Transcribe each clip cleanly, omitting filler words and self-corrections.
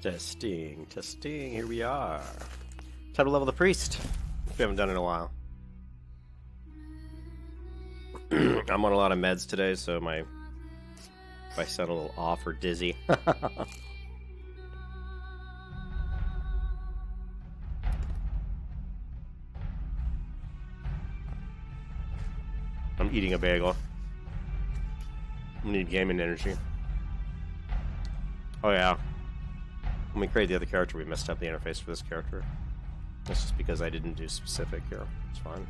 Testing, testing, here we are. Time to level the priest. We haven't done it in a while. I'm on a lot of meds today, so if I sound a little off or dizzy. I'm eating a bagel. I need gaming energy. Oh yeah. When we created the other character, we messed up the interface for this character. That's just because I didn't do specific here. It's fine.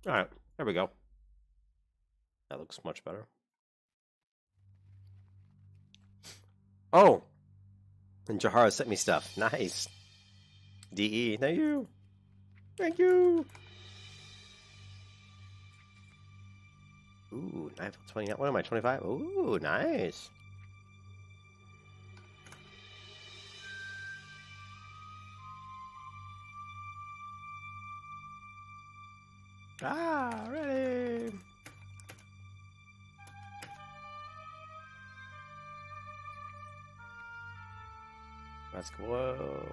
Alright, there we go. That looks much better. Oh! And Jahara sent me stuff. Nice. DE, thank you. Thank you. Ooh, knife 20. What am I, 25? Ooh, nice. Ah, ready. Let's go. Whoa.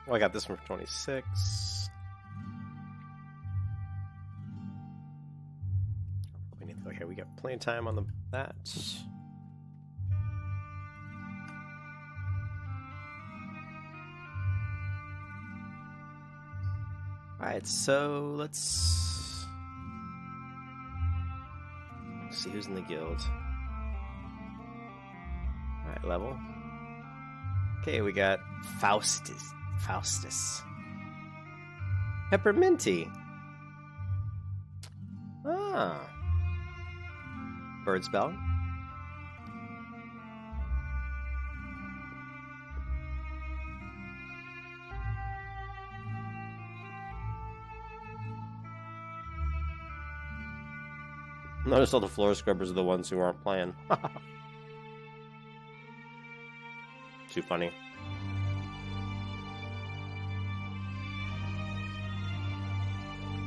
Well, I got this one for 26. We need to go here. We got plenty of time on that. Alright, so let's see who's in the guild. Alright, level. Okay, we got Faustus. Pepperminty. Ah. Bird's Bell. Notice all the floor scrubbers are the ones who aren't playing. Too funny.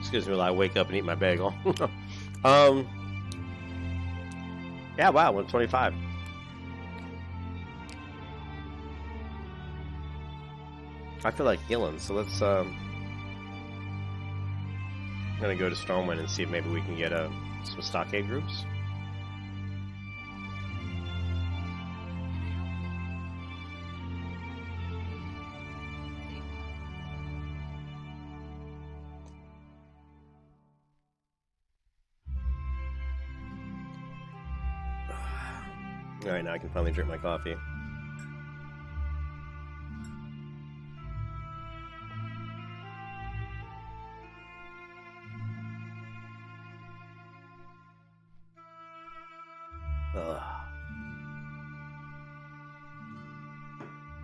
Excuse me while I wake up and eat my bagel. Yeah, wow, 125. I feel like healing, so let's I'm gonna go to Stormwind and see if maybe we can get some stockade groups. Alright, now I can finally drink my coffee.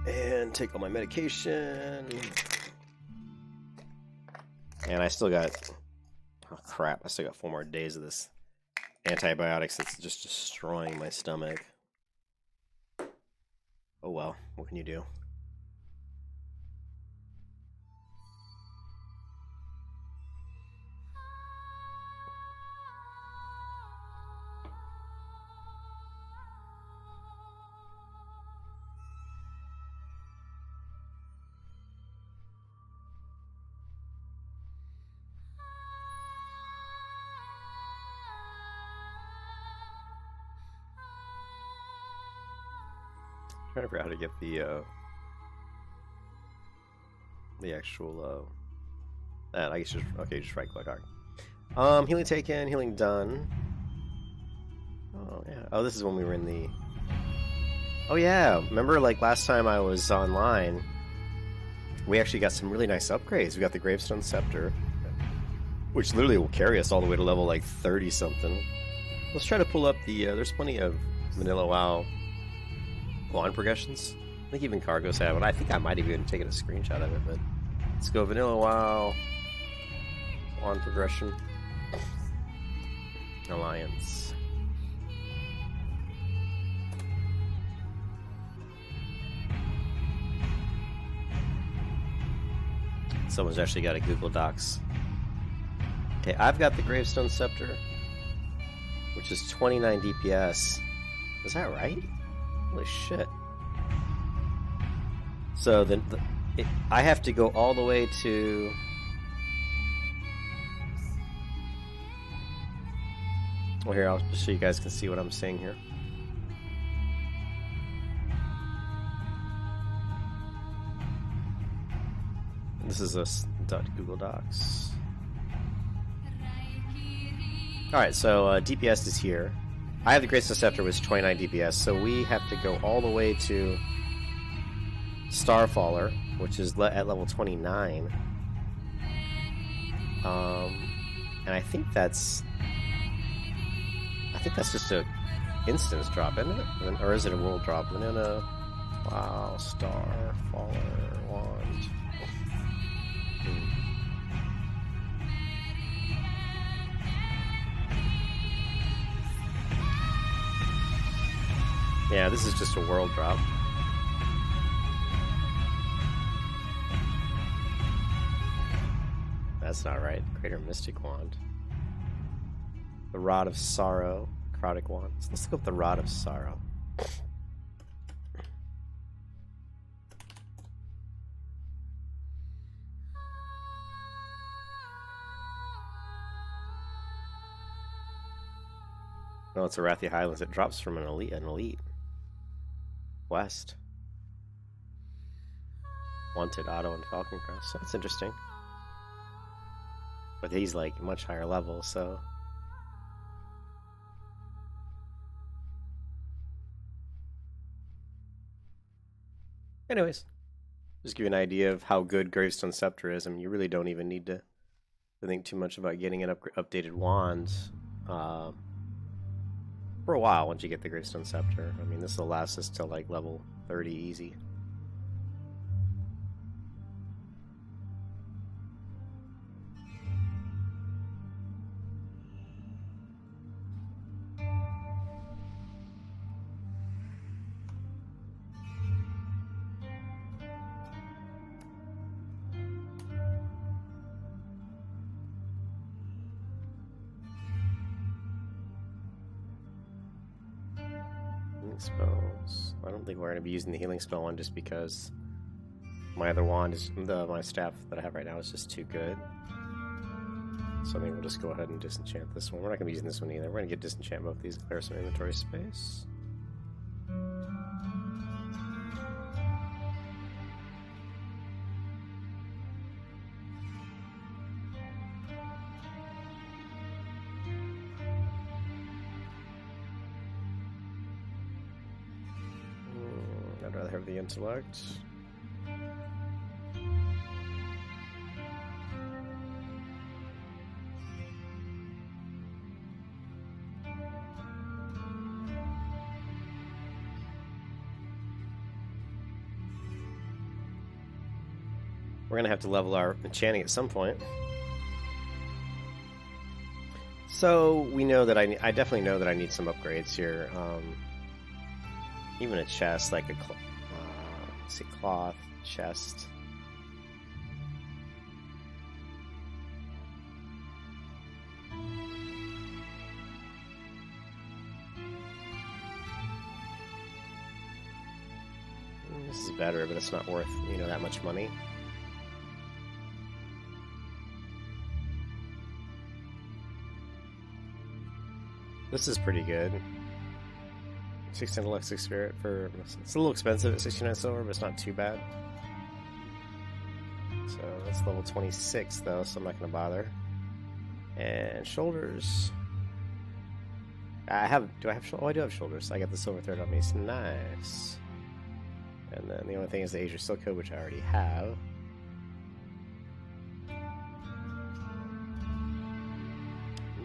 And take all my medication. And I still got... Oh crap, I still got 4 more days of this antibiotics that's just destroying my stomach. Oh well, what can you do? trying to figure out how to get the actual that I guess just okay, just right click. Alright. Healing taken, healing done. Oh yeah. Oh, this is when we were in the. Oh yeah. Remember, like last time I was online, we actually got some really nice upgrades. We got the Gravestone Scepter, which literally will carry us all the way to level like 30 something. Let's try to pull up the. There's plenty of vanilla WoW wand progressions. I think even Cargos have it. I think I might have even taken a screenshot of it, but let's go vanilla WoW wand progression alliance. Someone's actually got a Google Docs. Okay, I've got the Gravestone Scepter, which is 29 DPS. Is that right? Holy shit. So I have to go all the way to... Well, here, I'll just so you guys can see what I'm saying here. This is a Google Docs. Alright, so DPS is here. I have the Gravestone Scepter, which is 29 DPS, so we have to go all the way to Starfaller, which is at level 29. And I think that's just a instance drop, isn't it? Or is it a world drop? Banana, wow, Starfaller, wand. Yeah, this is just a world drop. That's not right. Greater Mystic Wand. The Rod of Sorrow. Necrotic Wand. Let's look up the Rod of Sorrow. No, it's a Arathi Highlands. It drops from an elite. West. Wanted, Otto, and Falcon Crest. So that's interesting. But he's like much higher level, so. Anyways, just give you an idea of how good Gravestone Scepter is. I mean, you really don't even need to think too much about getting an updated wand for a while once you get the Gravestone Scepter. I mean, this will last us till like level 30 easy. Spells. I don't think we're going to be using the healing spell one just because my other wand is my staff that I have right now is just too good. So I think we'll just go ahead and disenchant this one. We're not going to be using this one either. We're going to get disenchant both these, clear some inventory space. I'd rather have the intellect. We're gonna have to level our enchanting at some point. So we know that I definitely know that I need some upgrades here. Even a chest, like a let's see, cloth, chest. This is better, but it's not worth, you know, that much money. This is pretty good. 16 Electric Spirit for... It's a little expensive at 69 silver, but it's not too bad. So that's level 26 though, so I'm not going to bother. And shoulders. Do I have shoulders? Oh, I do have shoulders. I got the silver thread on me. It's nice. And then the only thing is the Asia Silk Code, which I already have.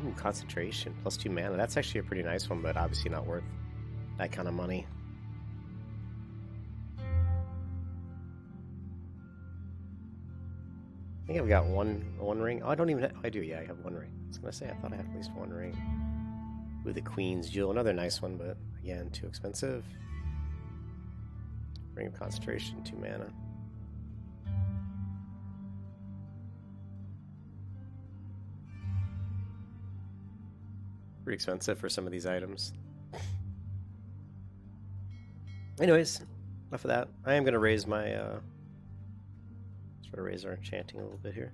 Ooh, concentration. Plus 2 mana. That's actually a pretty nice one, but obviously not worth that kind of money. I think I've got one ring. Oh, I don't even have, I do, yeah, I have one ring. I was gonna say, I thought I had at least one ring. With the Queen's Jewel, another nice one, but again, too expensive. Ring of Concentration, 2 mana. Pretty expensive for some of these items. Anyways, enough of that. I am gonna raise my sort of raise our enchanting a little bit here.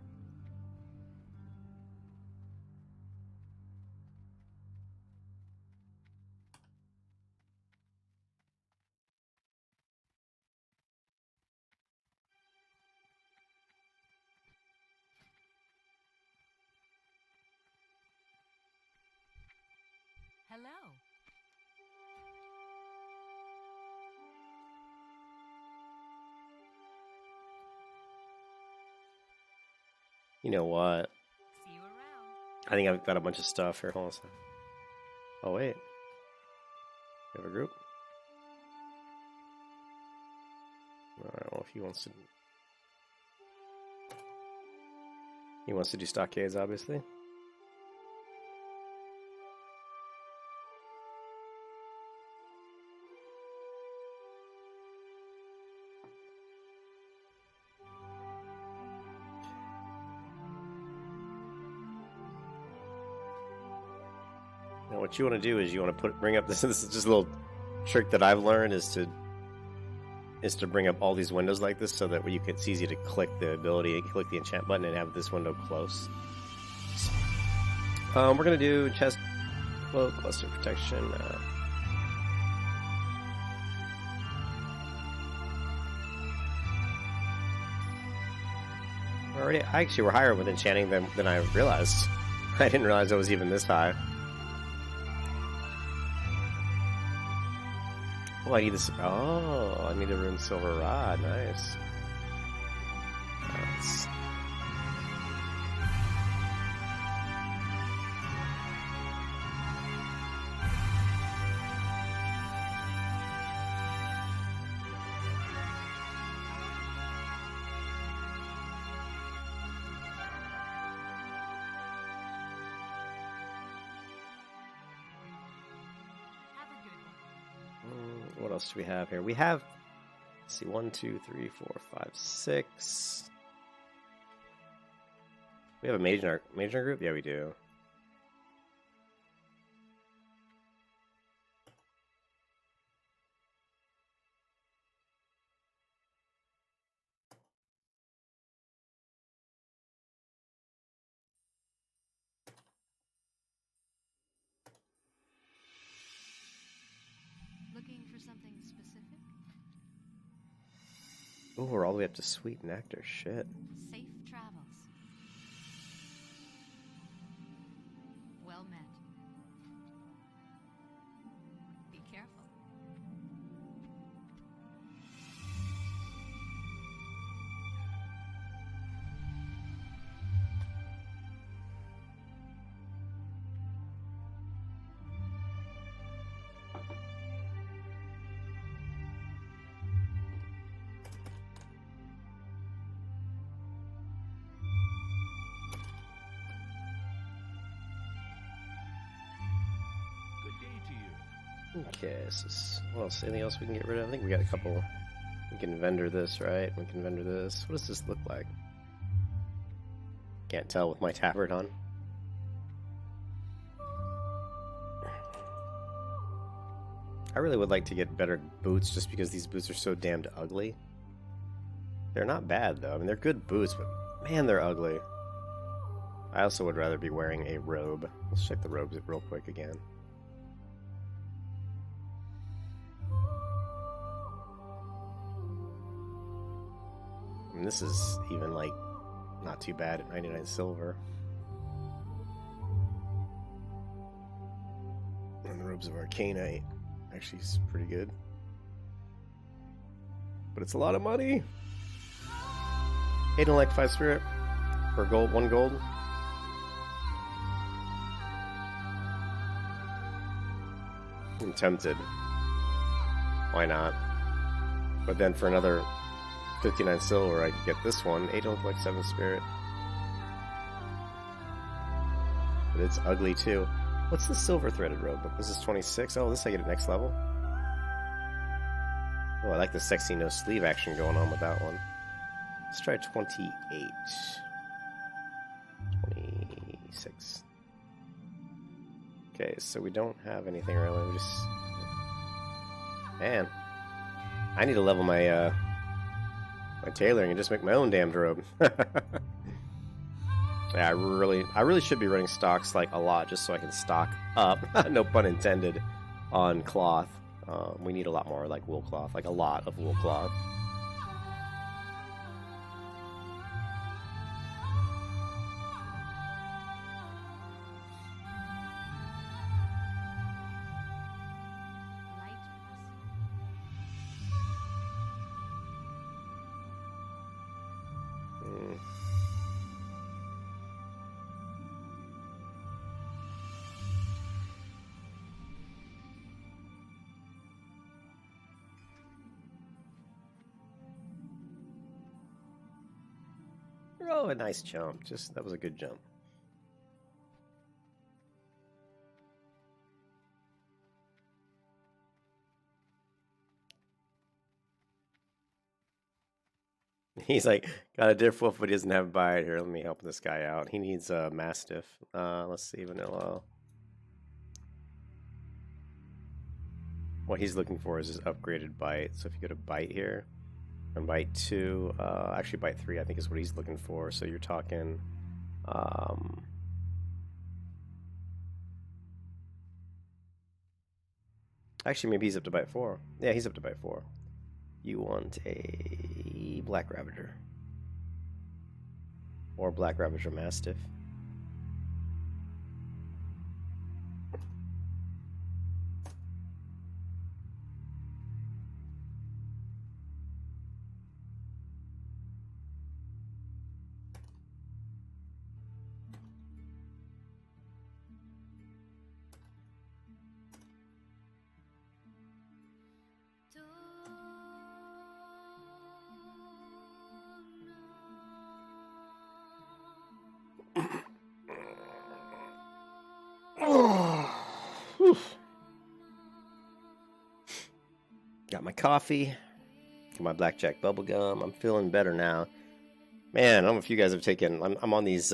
Hello. You know what? See you around. I think I've got a bunch of stuff here. Hold on a second. Oh wait. We have a group? Alright, well if he wants to... He wants to do stockades, obviously. Now what you want to do is you want to bring up this. This is just a little trick that I've learned is to bring up all these windows like this so that it's easy to click the ability, click the enchant button, and have this window close. We're gonna do chest cloak, cluster protection. Actually, we're higher with enchanting than I realized. I didn't realize it was even this high. Oh, I need this. Oh, I need a rune silver rod. Nice. Nice. What else do we have here? We have, let's see, 1, 2, 3, 4, 5, 6. We have a major group? Yeah, we do. Looking for something specific? Oh, we're all the way up to Sweet Nectar. Shit. Safe travels. Well met. Be careful. Okay, what else? Anything else we can get rid of? I think we got a couple. We can vendor this, right? We can vendor this. What does this look like? Can't tell with my tabard on. I really would like to get better boots just because these boots are so damned ugly. They're not bad though. I mean, they're good boots, but man, they're ugly. I also would rather be wearing a robe. Let's check the robes real quick again. And this is even, like, not too bad at 99 silver. And the Robes of Arcanite actually is pretty good. But it's a lot of money. 8 intellect, 5 spirit. For gold, 1 gold. I'm tempted. Why not? But then for another 59 silver, I could get this one. 8 intellect, 7 spirit. But it's ugly too. What's the silver threaded robe? This is 26. Oh, this I get at next level. Oh, I like the sexy no sleeve action going on with that one. Let's try 28. 26. Okay, so we don't have anything really. We just... Man. I need to level my, my tailoring and just make my own damned robe. Yeah, I really should be running stocks, like, a lot, just so I can stock up, no pun intended, on cloth. We need a lot more, like, wool cloth, like, a lot of wool cloth. Oh, a nice jump. Just, that was a good jump. He's like, got a diff wolf, but he doesn't have a bite. Here, let me help this guy out. He needs a mastiff. Let's see, vanilla. What he's looking for is his upgraded bite. So if you go to bite here, and bite 2, actually bite 3, I think is what he's looking for. So you're talking, actually maybe he's up to bite 4. Yeah, he's up to bite 4. You want a Black Ravager. Or Black Ravager Mastiff. Got my coffee, got my blackjack bubblegum. I'm feeling better now. Man, I don't know if you guys have taken... I'm on these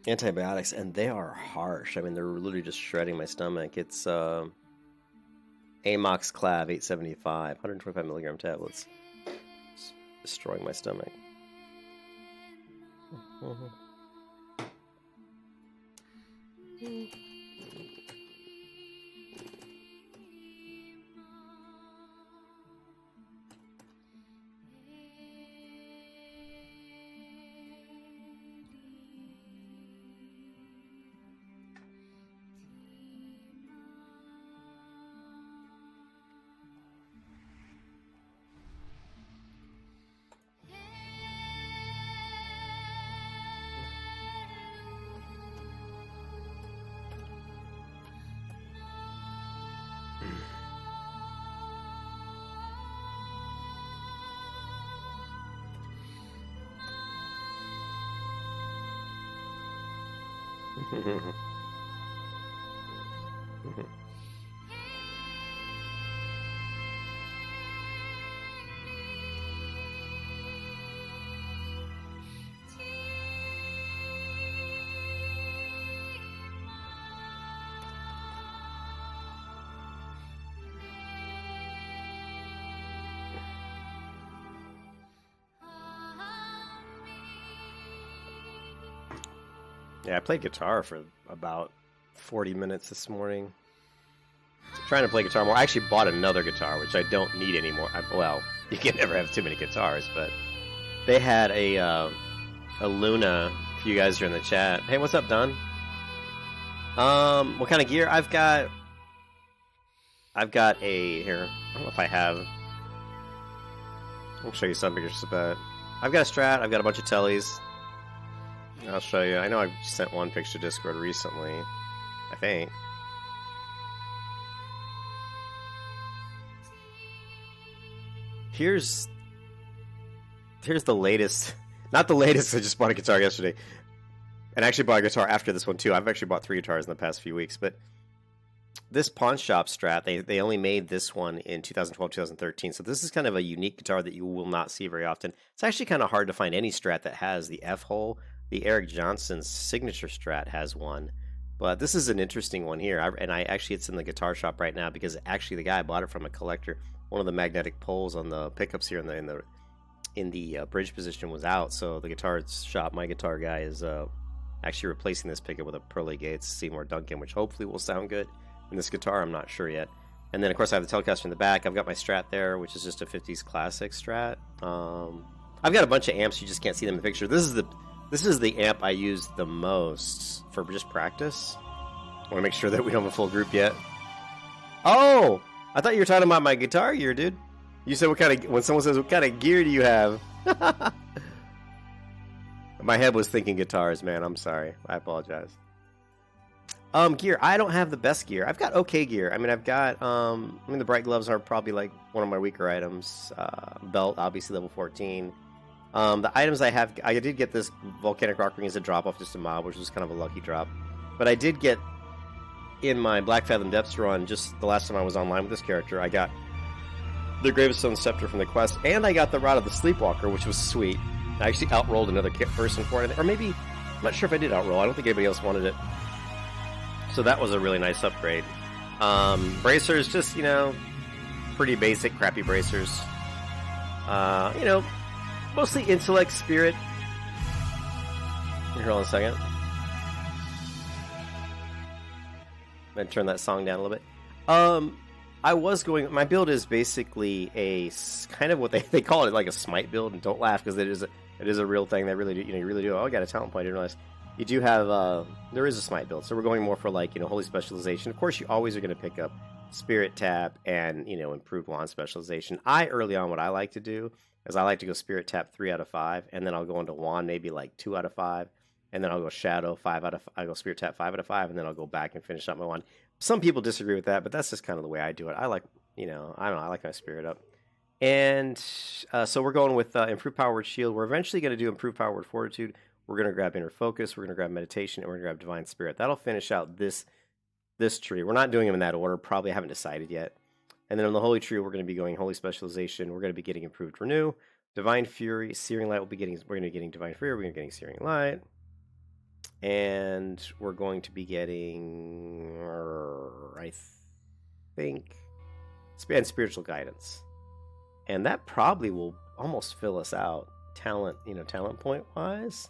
antibiotics, and they are harsh. I mean, they're literally just shredding my stomach. It's Amox Clav 875, 125 milligram tablets. It's destroying my stomach. Yeah, I played guitar for about 40 minutes this morning. Trying to play guitar more. I actually bought another guitar, which I don't need anymore. Well, you can never have too many guitars, but They had a Luna. If you guys are in the chat, hey, what's up, Don? What kind of gear? I've got a here. I don't know if I have. I'll show you some pictures, but I've got a Strat. I've got a bunch of tellies. I'll show you. I know I sent one picture to Discord recently. I think. Here's the latest. Not the latest. I just bought a guitar yesterday, and I actually bought a guitar after this one too. I've actually bought 3 guitars in the past few weeks, but this pawn shop Strat, they only made this one in 2012, 2013. So this is kind of a unique guitar that you will not see very often. It's actually kind of hard to find any Strat that has the F hole. The Eric Johnson's signature Strat has one, but this is an interesting one here. It's in the guitar shop right now because actually the guy bought it from a collector. One of the magnetic poles on the pickups here in the bridge position was out, so the guitar shop, my guitar guy, is actually replacing this pickup with a Pearly Gates Seymour Duncan, which hopefully will sound good in this guitar. I'm not sure yet. And then of course I have the Telecaster in the back. I've got my Strat there, which is just a 50s classic Strat. I've got a bunch of amps, you just can't see them in the picture. This is the amp I use the most for just practice. I want to make sure that we don't have a full group yet. Oh, I thought you were talking about my guitar gear, dude. You said when someone says what kind of gear do you have? My head was thinking guitars, man. I'm sorry. I apologize. Gear. I don't have the best gear. I've got okay gear. I mean, I've got, the bright gloves are probably like one of my weaker items. Belt, obviously level 14. The items I have, I did get this Volcanic Rock Ring as a drop off just a mob, which was kind of a lucky drop. But I did get, in my Black Fathom Depths run, just the last time I was online with this character, I got the Gravestone Scepter from the quest, and I got the Rod of the Sleepwalker, which was sweet. I actually outrolled another person for it, or maybe, I'm not sure if I did outroll. I don't think anybody else wanted it. So that was a really nice upgrade. Bracers, just, pretty basic, crappy bracers. Mostly intellect, spirit. Here, hold on a second. I'm going to turn that song down a little bit. My build is basically a kind of what they call it, like a smite build, and don't laugh because it is a real thing. They really do, you really do. Oh, I got a talent point, I didn't realize. You do have, there is a smite build, so we're going more for like, holy specialization. Of course, you always are going to pick up spirit tap and, improved wand specialization. Early on, what I like to do is I like to go spirit tap 3 out of 5, and then I'll go into wand maybe like 2 out of 5, and then I'll go shadow 5 out of 5, I go spirit tap 5 out of 5, and then I'll go back and finish up my wand. Some people disagree with that, but that's just kind of the way I do it. I like, I don't know, I like my spirit up. And so we're going with improved power word shield. We're eventually going to do improved power word fortitude. We're going to grab inner focus. We're going to grab meditation, and we're going to grab divine spirit. That'll finish out this tree. We're not doing them in that order. Probably haven't decided yet. And then on the holy tree, we're going to be going holy specialization. We're going to be getting improved renew, divine fury, searing light. We're going to be getting divine fury. We're going to be getting searing light. And we're going to be getting, I think, spiritual guidance. And that probably will almost fill us out, talent point wise.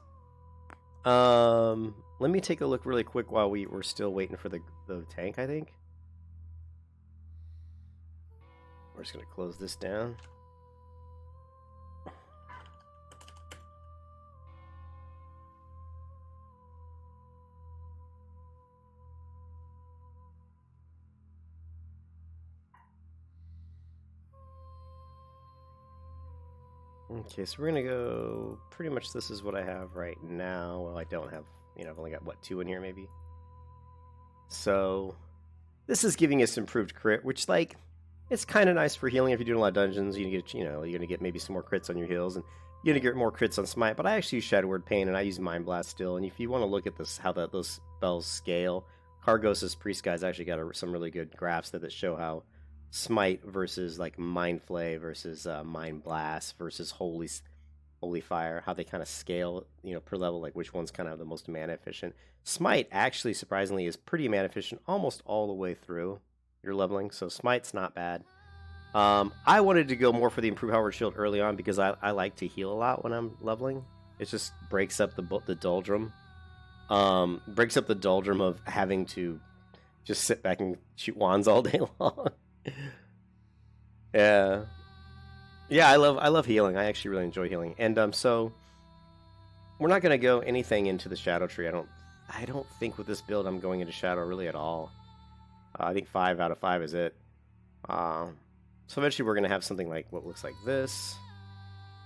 Let me take a look really quick while we're still waiting for the tank, I think. We're just going to close this down. Okay, so we're going to go, pretty much this is what I have right now. Well, I don't have, I've only got, 2 in here maybe? So, this is giving us improved crit, which, like, it's kind of nice for healing if you're doing a lot of dungeons. You're going to get maybe some more crits on your heals, and you're going to get more crits on smite, but I actually use Shadow Word Pain, and I use Mind Blast still, and if you want to look at this, how those spells scale, Cargos' Priest Guy's actually got some really good graphs that show how Smite versus like Mind Flay versus Mind Blast versus Holy Fire, how they kind of scale, per level, like which one's kind of the most mana efficient. Smite actually, surprisingly, is pretty mana efficient almost all the way through your leveling, so Smite's not bad. I wanted to go more for the improved Howard Shield early on because I like to heal a lot when I'm leveling. It just breaks up the doldrum. Breaks up the doldrum of having to just sit back and shoot wands all day long. Yeah. Yeah, I love healing. I actually really enjoy healing. And so we're not gonna go anything into the Shadow Tree. I don't think with this build I'm going into Shadow really at all. I think 5 out of 5 is it. So eventually we're gonna have something like what looks like this.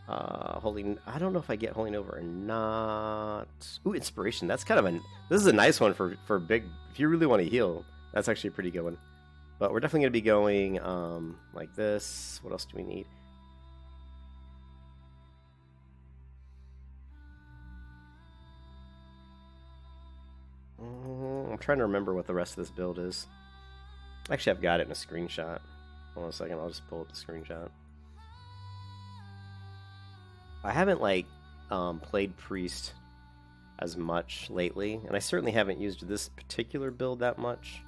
I don't know if I get Holy Nova or not. Ooh, Inspiration. That's kind of this is a nice one for big. If you really want to heal, that's actually a pretty good one. But we're definitely gonna be going like this. What else do we need? I'm trying to remember what the rest of this build is. Actually, I've got it in a screenshot. Hold on a second. I'll just pull up the screenshot. I haven't played Priest as much lately, and I certainly haven't used this particular build that much.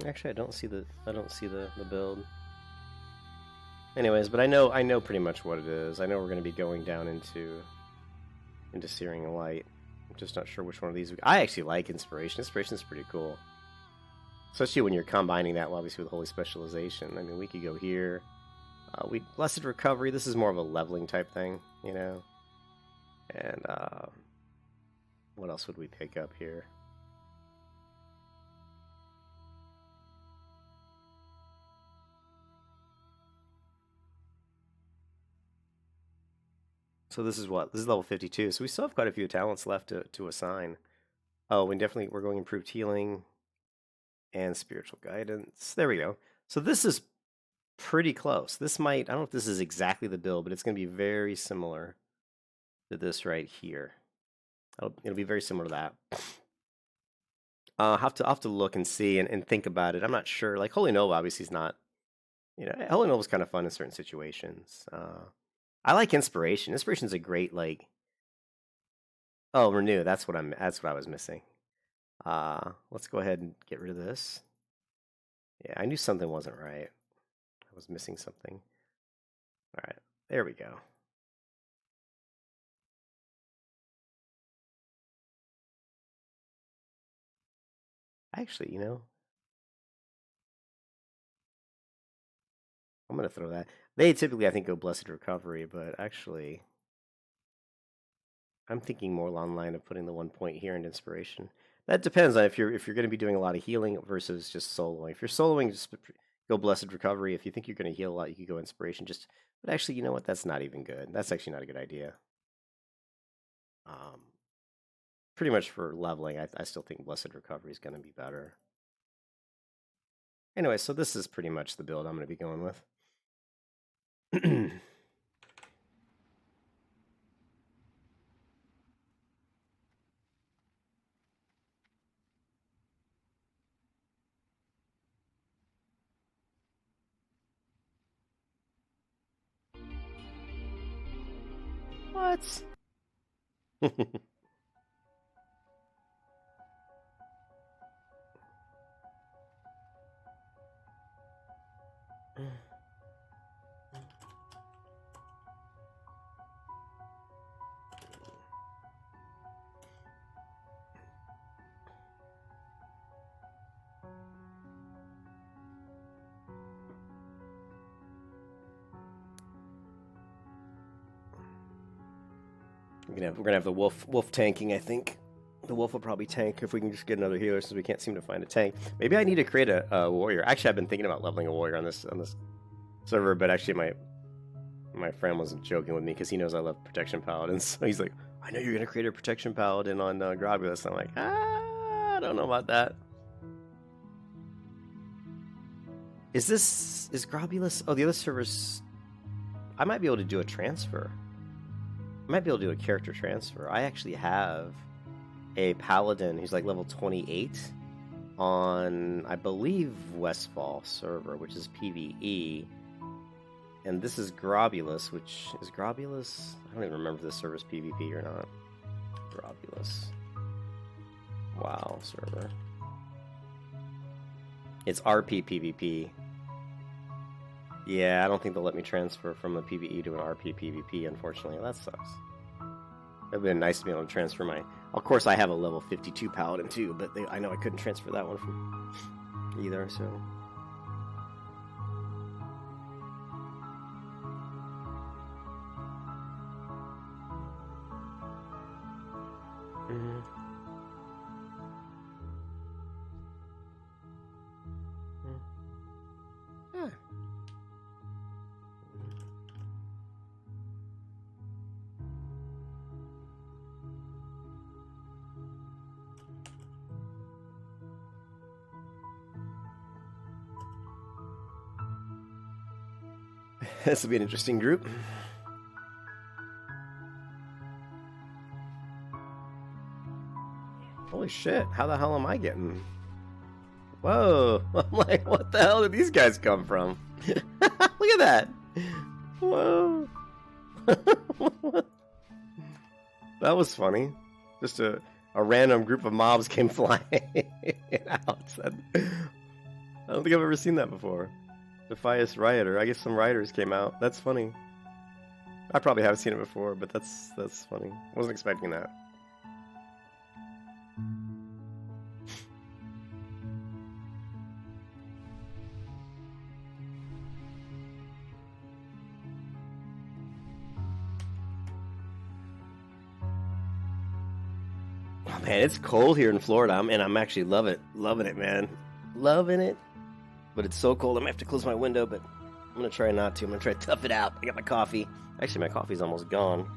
Actually, I don't see the build. Anyways, but I know pretty much what it is. I know we're going to be going down into Searing Light. I'm just not sure which one of these. I actually like Inspiration. Inspiration's pretty cool. Especially when you're combining that, obviously, with Holy Specialization. I mean, we could go here. Blessed Recovery. This is more of a leveling type thing, you know. And what else would we pick up here? So this is what? This is level 52. So we still have quite a few talents left to assign. Oh, and definitely we're going improved healing and spiritual guidance. There we go. So this is pretty close. This might, I don't know if this is exactly the build, but it's going to be very similar to this right here. It'll be very similar to that. I'll have to look and see and think about it. I'm not sure. Like Holy Nova obviously is not, you know, Holy Nova is kind of fun in certain situations. I like Inspiration. Inspiration's a great oh, Renew. That's what I was missing. Let's go ahead and get rid of this. Yeah, I knew something wasn't right. I was missing something. All right, there we go. Actually, you know, I'm gonna throw that. They typically, I think, go Blessed Recovery, but actually, I'm thinking more along the line of putting the 1 point here in Inspiration. That depends on if you're going to be doing a lot of healing versus just soloing. If you're soloing, just go Blessed Recovery. If you think you're going to heal a lot, you could go Inspiration. But actually, you know what? That's not even good. That's actually not a good idea. Pretty much for leveling, I still think Blessed Recovery is going to be better. Anyway, so this is pretty much the build I'm going to be going with. What? We're gonna have the wolf tanking. I think the wolf will probably tank if we can just get another healer, since we can't seem to find a tank. Maybe I need to create a warrior. Actually, I've been thinking about leveling a warrior on this server, but actually my friend was joking with me because he knows I love protection paladins. So he's like, "I know you're gonna create a protection paladin on Grobbulus." I'm like, I don't know about that. Is Grobbulus? Oh, the other servers. I might be able to do a transfer. I might be able to do a character transfer. I actually have a paladin who's like level 28 on, I believe, Westfall server, which is PvE. And this is Grobbulus, which is Grobbulus. I don't even remember if this server's PvP or not. Grobbulus. WoW server. It's RP PvP. Yeah, I don't think they'll let me transfer from a PvE to an RP PvP, unfortunately. That sucks. It would have been nice to be able to transfer Of course, I have a level 52 paladin too, but I know I couldn't transfer that one from either, so. Yeah. This will be an interesting group. Holy shit, how the hell am I getting? Whoa, I'm like, what the hell did these guys come from? Look at that. Whoa. That was funny. Just a random group of mobs came flying out. I don't think I've ever seen that before. Defias Rioter. I guess some rioters came out. That's funny. I probably have seen it before, but that's funny. Wasn't expecting that. Oh man, it's cold here in Florida, and I'm actually loving it, man. Loving it. But it's so cold, I'm gonna have to close my window, but I'm gonna try not to. I'm gonna try to tough it out. I got my coffee. Actually, my coffee's almost gone.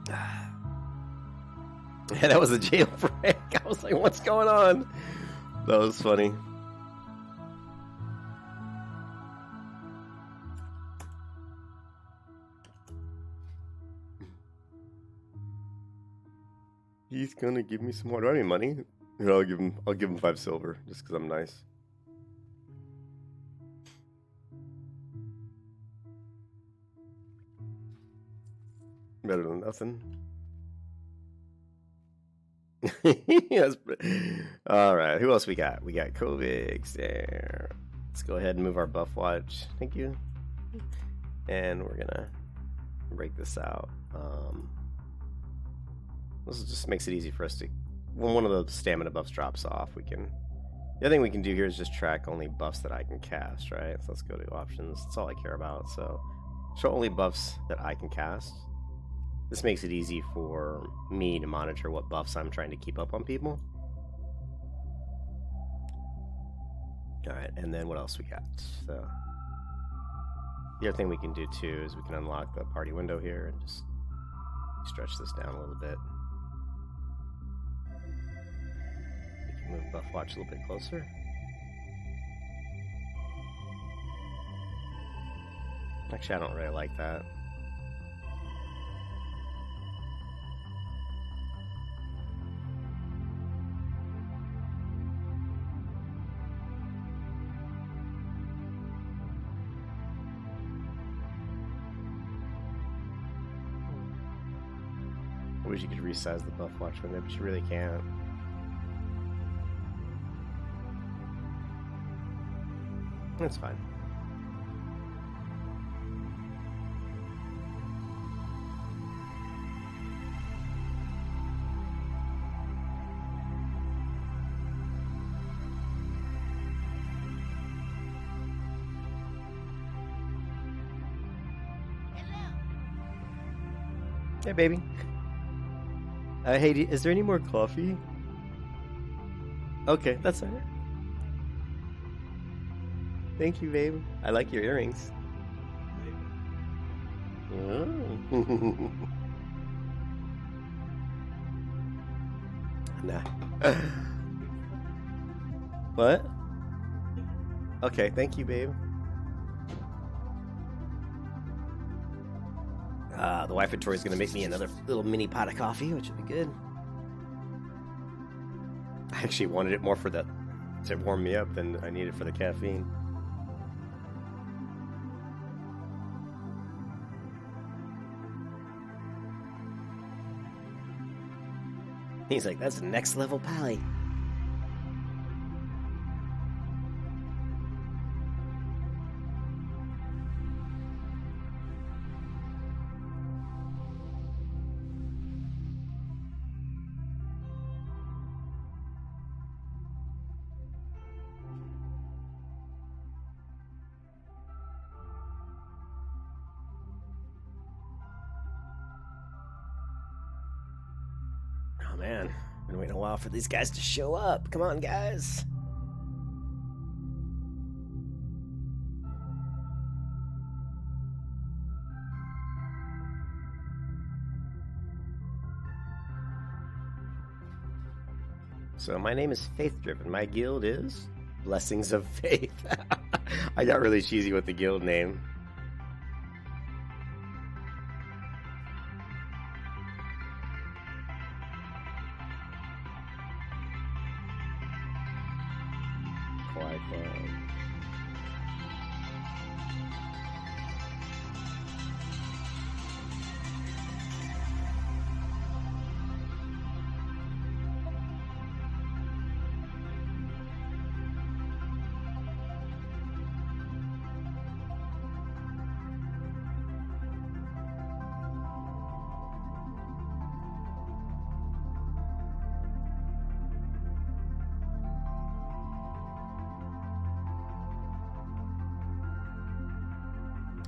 Yeah, that was a jailbreak. I was like, what's going on? That was funny. He's gonna give me some more. Do I have any money? Here, I'll give him 5 silver just because I'm nice. Better than nothing. Yes. All right. Who else we got? We got Kovics there. Let's go ahead and move our buff watch. Thank you. And we're gonna break this out. This just makes it easy for us to, when one of the stamina buffs drops off, we can. The other thing we can do here is just track only buffs that I can cast, right? So let's go to options. That's all I care about. So show only buffs that I can cast. This makes it easy for me to monitor what buffs I'm trying to keep up on people. All right, and then what else we got? So the other thing we can do too is we can unlock the party window here and just stretch this down a little bit. We can move buff watch a little bit closer. Actually, I don't really like that. I wish you could resize the buff watch window, but you really can't. That's fine. Hey, baby. Hey, is there any more coffee? Okay, that's all right. Thank you, babe. I like your earrings. Oh. Nah. What? Okay, thank you, babe. The wife at Tori's gonna make me another little mini pot of coffee, which would be good. I actually wanted it more for to warm me up than I needed for the caffeine. He's like, that's the next level pally. Oh man, been waiting a while for these guys to show up. Come on, guys. So my name is Faith Driven. My guild is Blessings of Faith. I got really cheesy with the guild name. Quiet Club.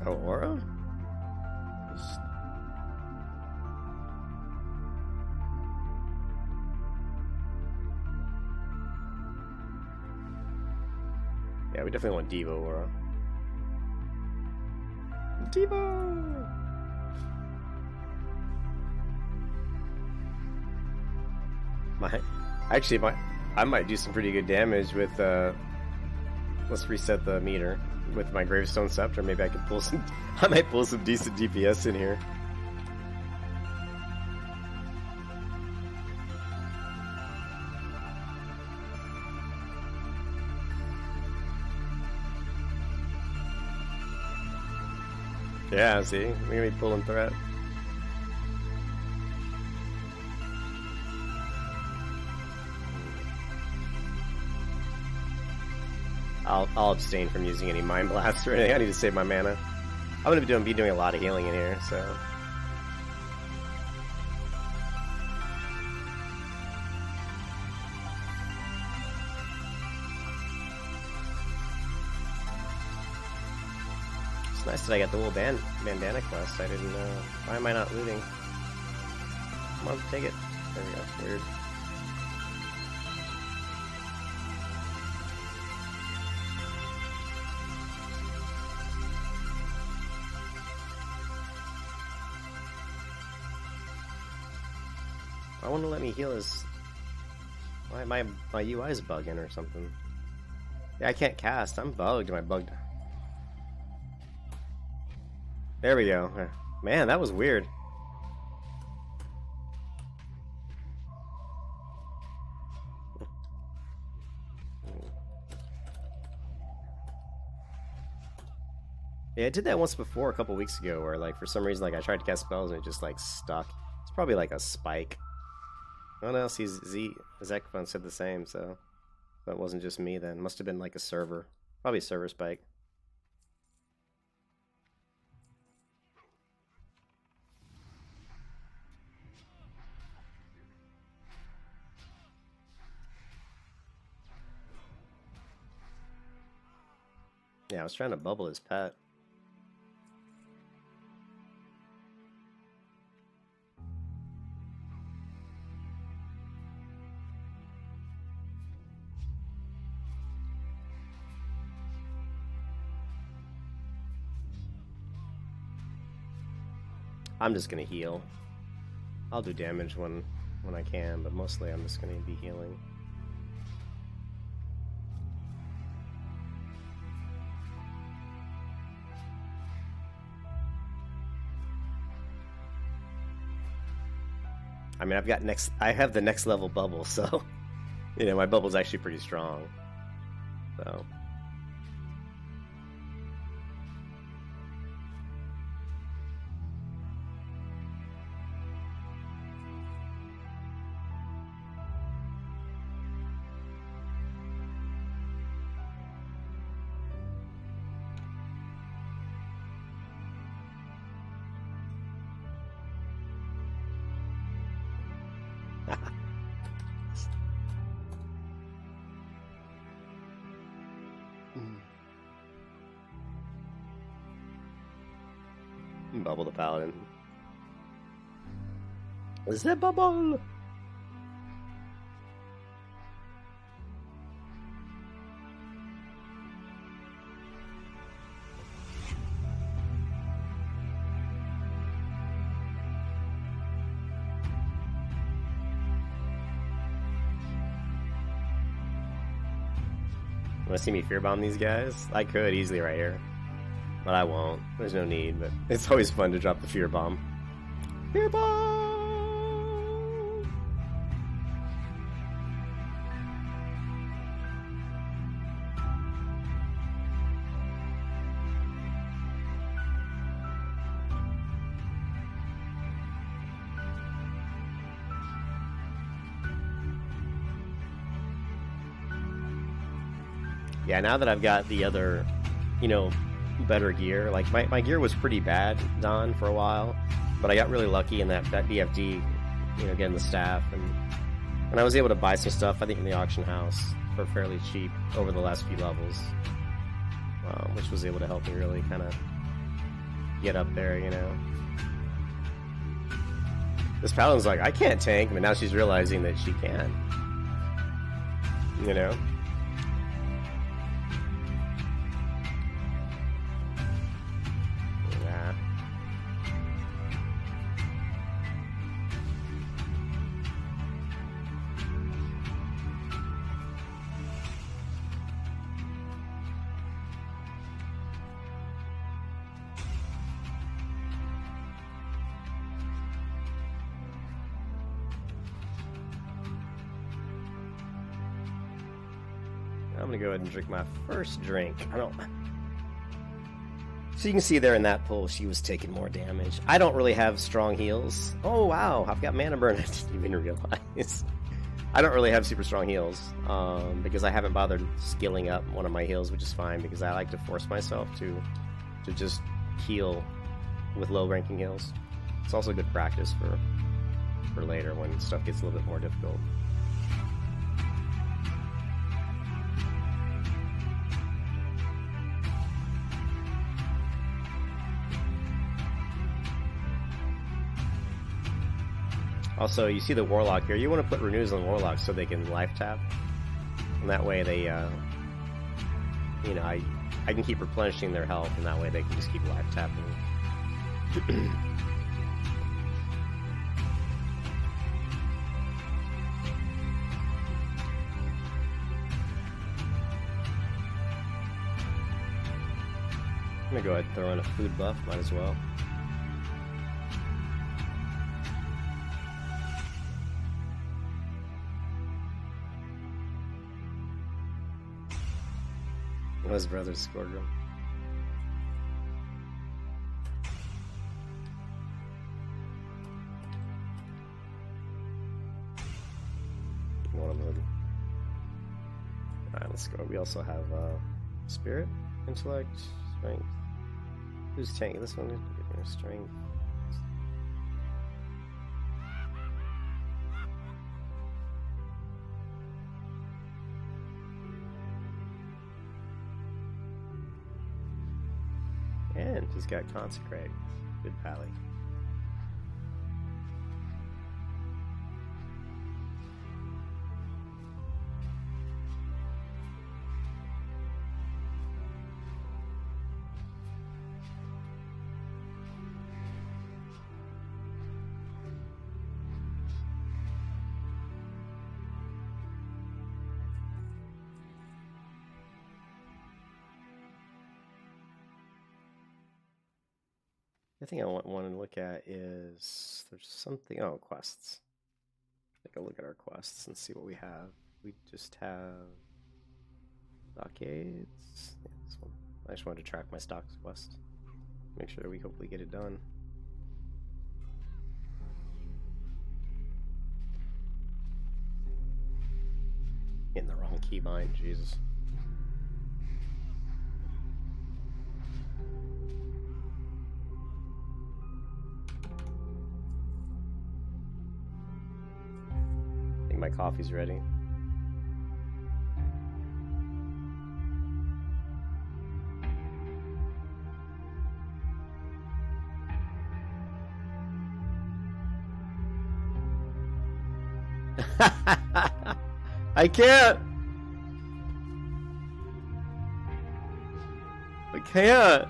Oh, Aura? Yeah, we definitely want Devo Aura. Devo! I might do some pretty good damage with, let's reset the meter. With my Gravestone Scepter, maybe I could pull some. I might pull some decent DPS in here. Yeah, see, we're gonna be pulling threat. I'll abstain from using any Mind Blast or anything. I need to save my mana. I'm gonna be doing a lot of healing in here, so. It's nice that I got the little bandana quest. I didn't know. Why am I not looting? Come on, take it. There we go. Weird. I want to let me heal his. Why my UI is bugging or something? Yeah, I can't cast. I'm bugged. Am I bugged? There we go. Man, that was weird. Yeah, I did that once before a couple weeks ago, where like for some reason like I tried to cast spells and it just like stuck. It's probably like a spike. No one else. Zekphone said the same, so that wasn't just me then. Must have been like a server. Probably a server spike. Yeah, I was trying to bubble his pet. I'm just gonna heal. I'll do damage when I can, but mostly I'm just gonna be healing. I mean, I have the next level bubble, so you know my bubble's actually pretty strong. So. Bubble the Paladin. Is that bubble? Want to see me fear bomb these guys? I could easily right here, but I won't. There's no need. But it's always fun to drop the fear bomb. Fear bomb. Yeah, now that I've got the other, you know, better gear, like my gear was pretty bad, Don, for a while, but I got really lucky in that BFD, you know, getting the staff, and I was able to buy some stuff, I think, in the auction house for fairly cheap over the last few levels, which was able to help me really kind of get up there, you know. This Paladin's like, I can't tank, but now she's realizing that she can, you know. I'm gonna go ahead and drink my first drink. So you can see there in that pull, she was taking more damage. I don't really have strong heals. Oh wow, I've got mana burn. I didn't even realize. I don't really have super strong heals because I haven't bothered skilling up one of my heals, which is fine because I like to force myself to just heal with low ranking heals. It's also good practice for later when stuff gets a little bit more difficult. Also, you see the Warlock here. You want to put renews on Warlock so they can life tap, and that way they, you know, I can keep replenishing their health, and that way they can just keep life tapping. I'm gonna go ahead and throw in a food buff. Might as well. His brother's scored him. One of them. Alright, let's go. We also have Spirit, Intellect, Strength. Who's tanking? This one? Strength. And he's got Consecrate. Good pally. The thing I want to look at is there's something. Oh, quests. Take a look at our quests and see what we have. We just have stockades. Yeah, this one. I just wanted to track my stocks quest. Make sure we hopefully get it done. Getting the wrong keybind, Jesus. My coffee's ready. I can't. I can't.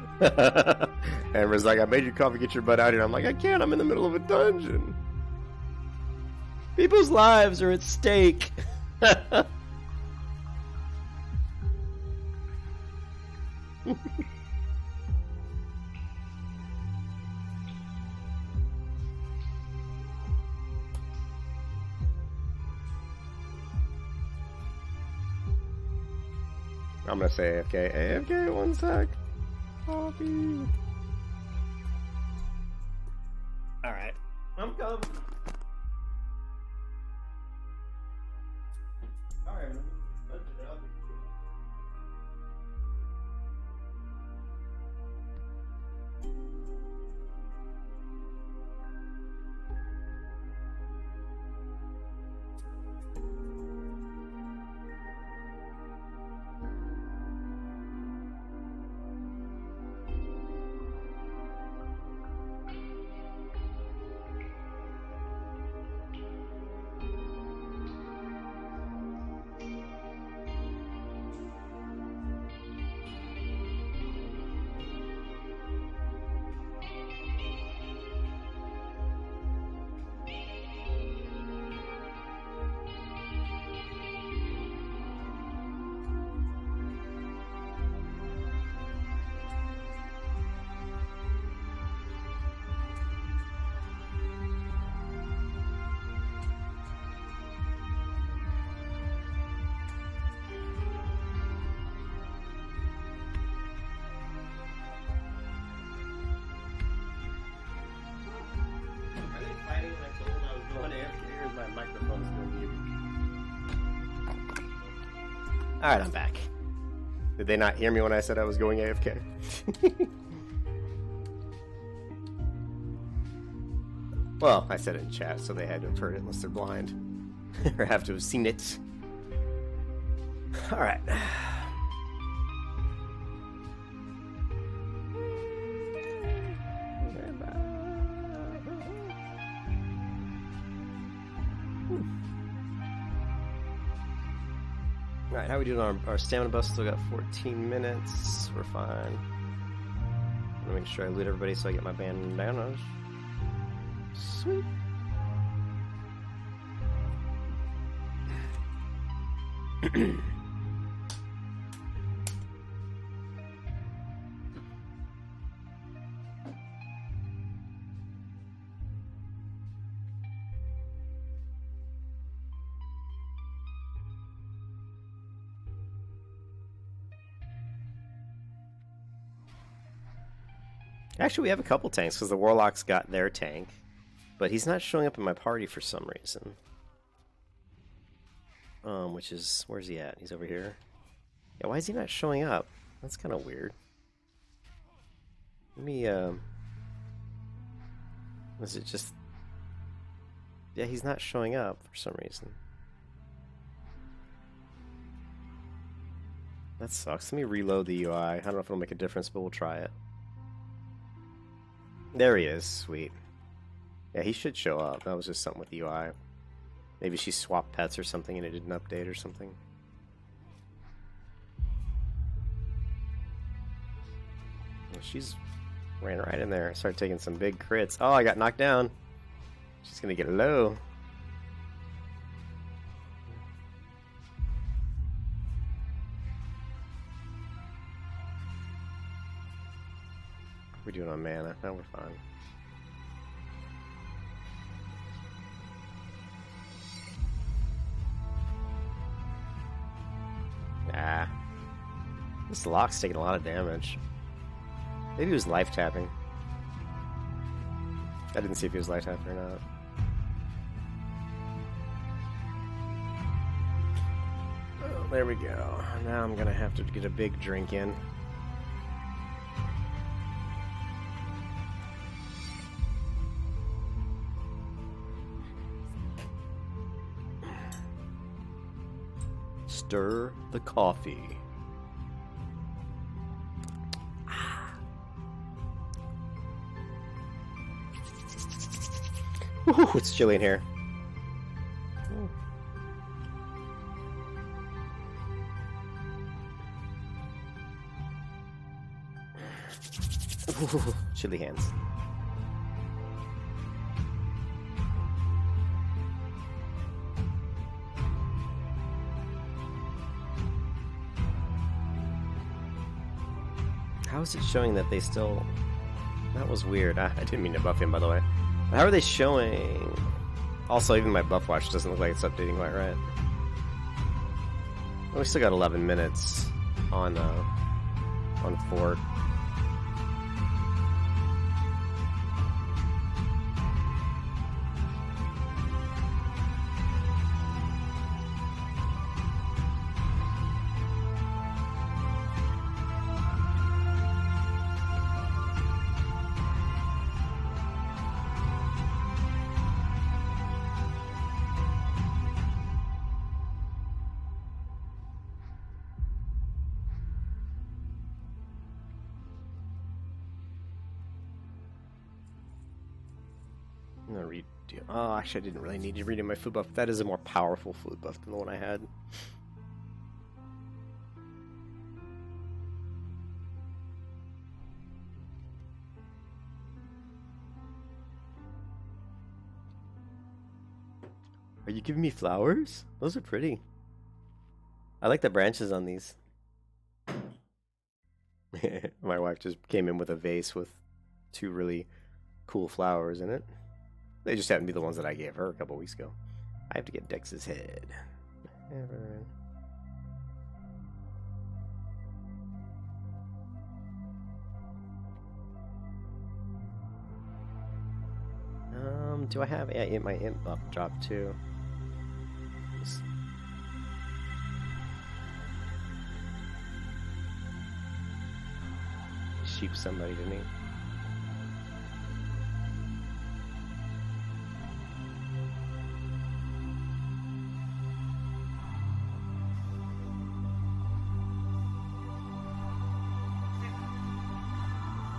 Amber's like, I made you coffee, get your butt out here. I'm like, I can't. I'm in the middle of a dungeon. People's lives are at stake. I'm gonna say AFK. AFK, one sec. Coffee. Alright. I'm coming. Alright. Alright, I'm back. Did they not hear me when I said I was going AFK? Well, I said it in chat, so they had to have heard it unless they're blind. Or have to have seen it. Alright. Alright, how are we doing on our stamina buff? Still got 14 minutes. We're fine. Let me make sure I loot everybody so I get my bandanas. Sweet. Actually, we have a couple tanks because the Warlock's got their tank, but he's not showing up in my party for some reason. Which is, where's he at? He's over here. Yeah, why is he not showing up? That's kind of weird. Let me, is it just... Yeah, he's not showing up for some reason. That sucks. Let me reload the UI. I don't know if it'll make a difference, but we'll try it. There he is. Sweet. Yeah, he should show up. That was just something with the UI. Maybe she swapped pets or something and it didn't update or something. Well, she's ran right in there. Started taking some big crits. Oh, I got knocked down. She's gonna get low. We're doing on mana. Now we're fine. Ah. This lock's taking a lot of damage. Maybe he was life tapping. I didn't see if he was life tapping or not. Oh, there we go. Now I'm gonna have to get a big drink in. Stir the coffee. Ooh, it's chilly in here. Ooh, chilly hands. How is it showing that they still... That was weird. I didn't mean to buff him, by the way. How are they showing... Also, even my buff watch doesn't look like it's updating quite right. Oh, we still got 11 minutes on Fort. I'm gonna redo. Oh, actually, I didn't really need to redo my food buff. That is a more powerful food buff than the one I had. Are you giving me flowers? Those are pretty. I like the branches on these. My wife just came in with a vase with 2 really cool flowers in it. They just happened to be the ones that I gave her a couple weeks ago. I have to get Dex's head. Do I have... Yeah, my imp buff dropped too. Just... Sheep somebody to me.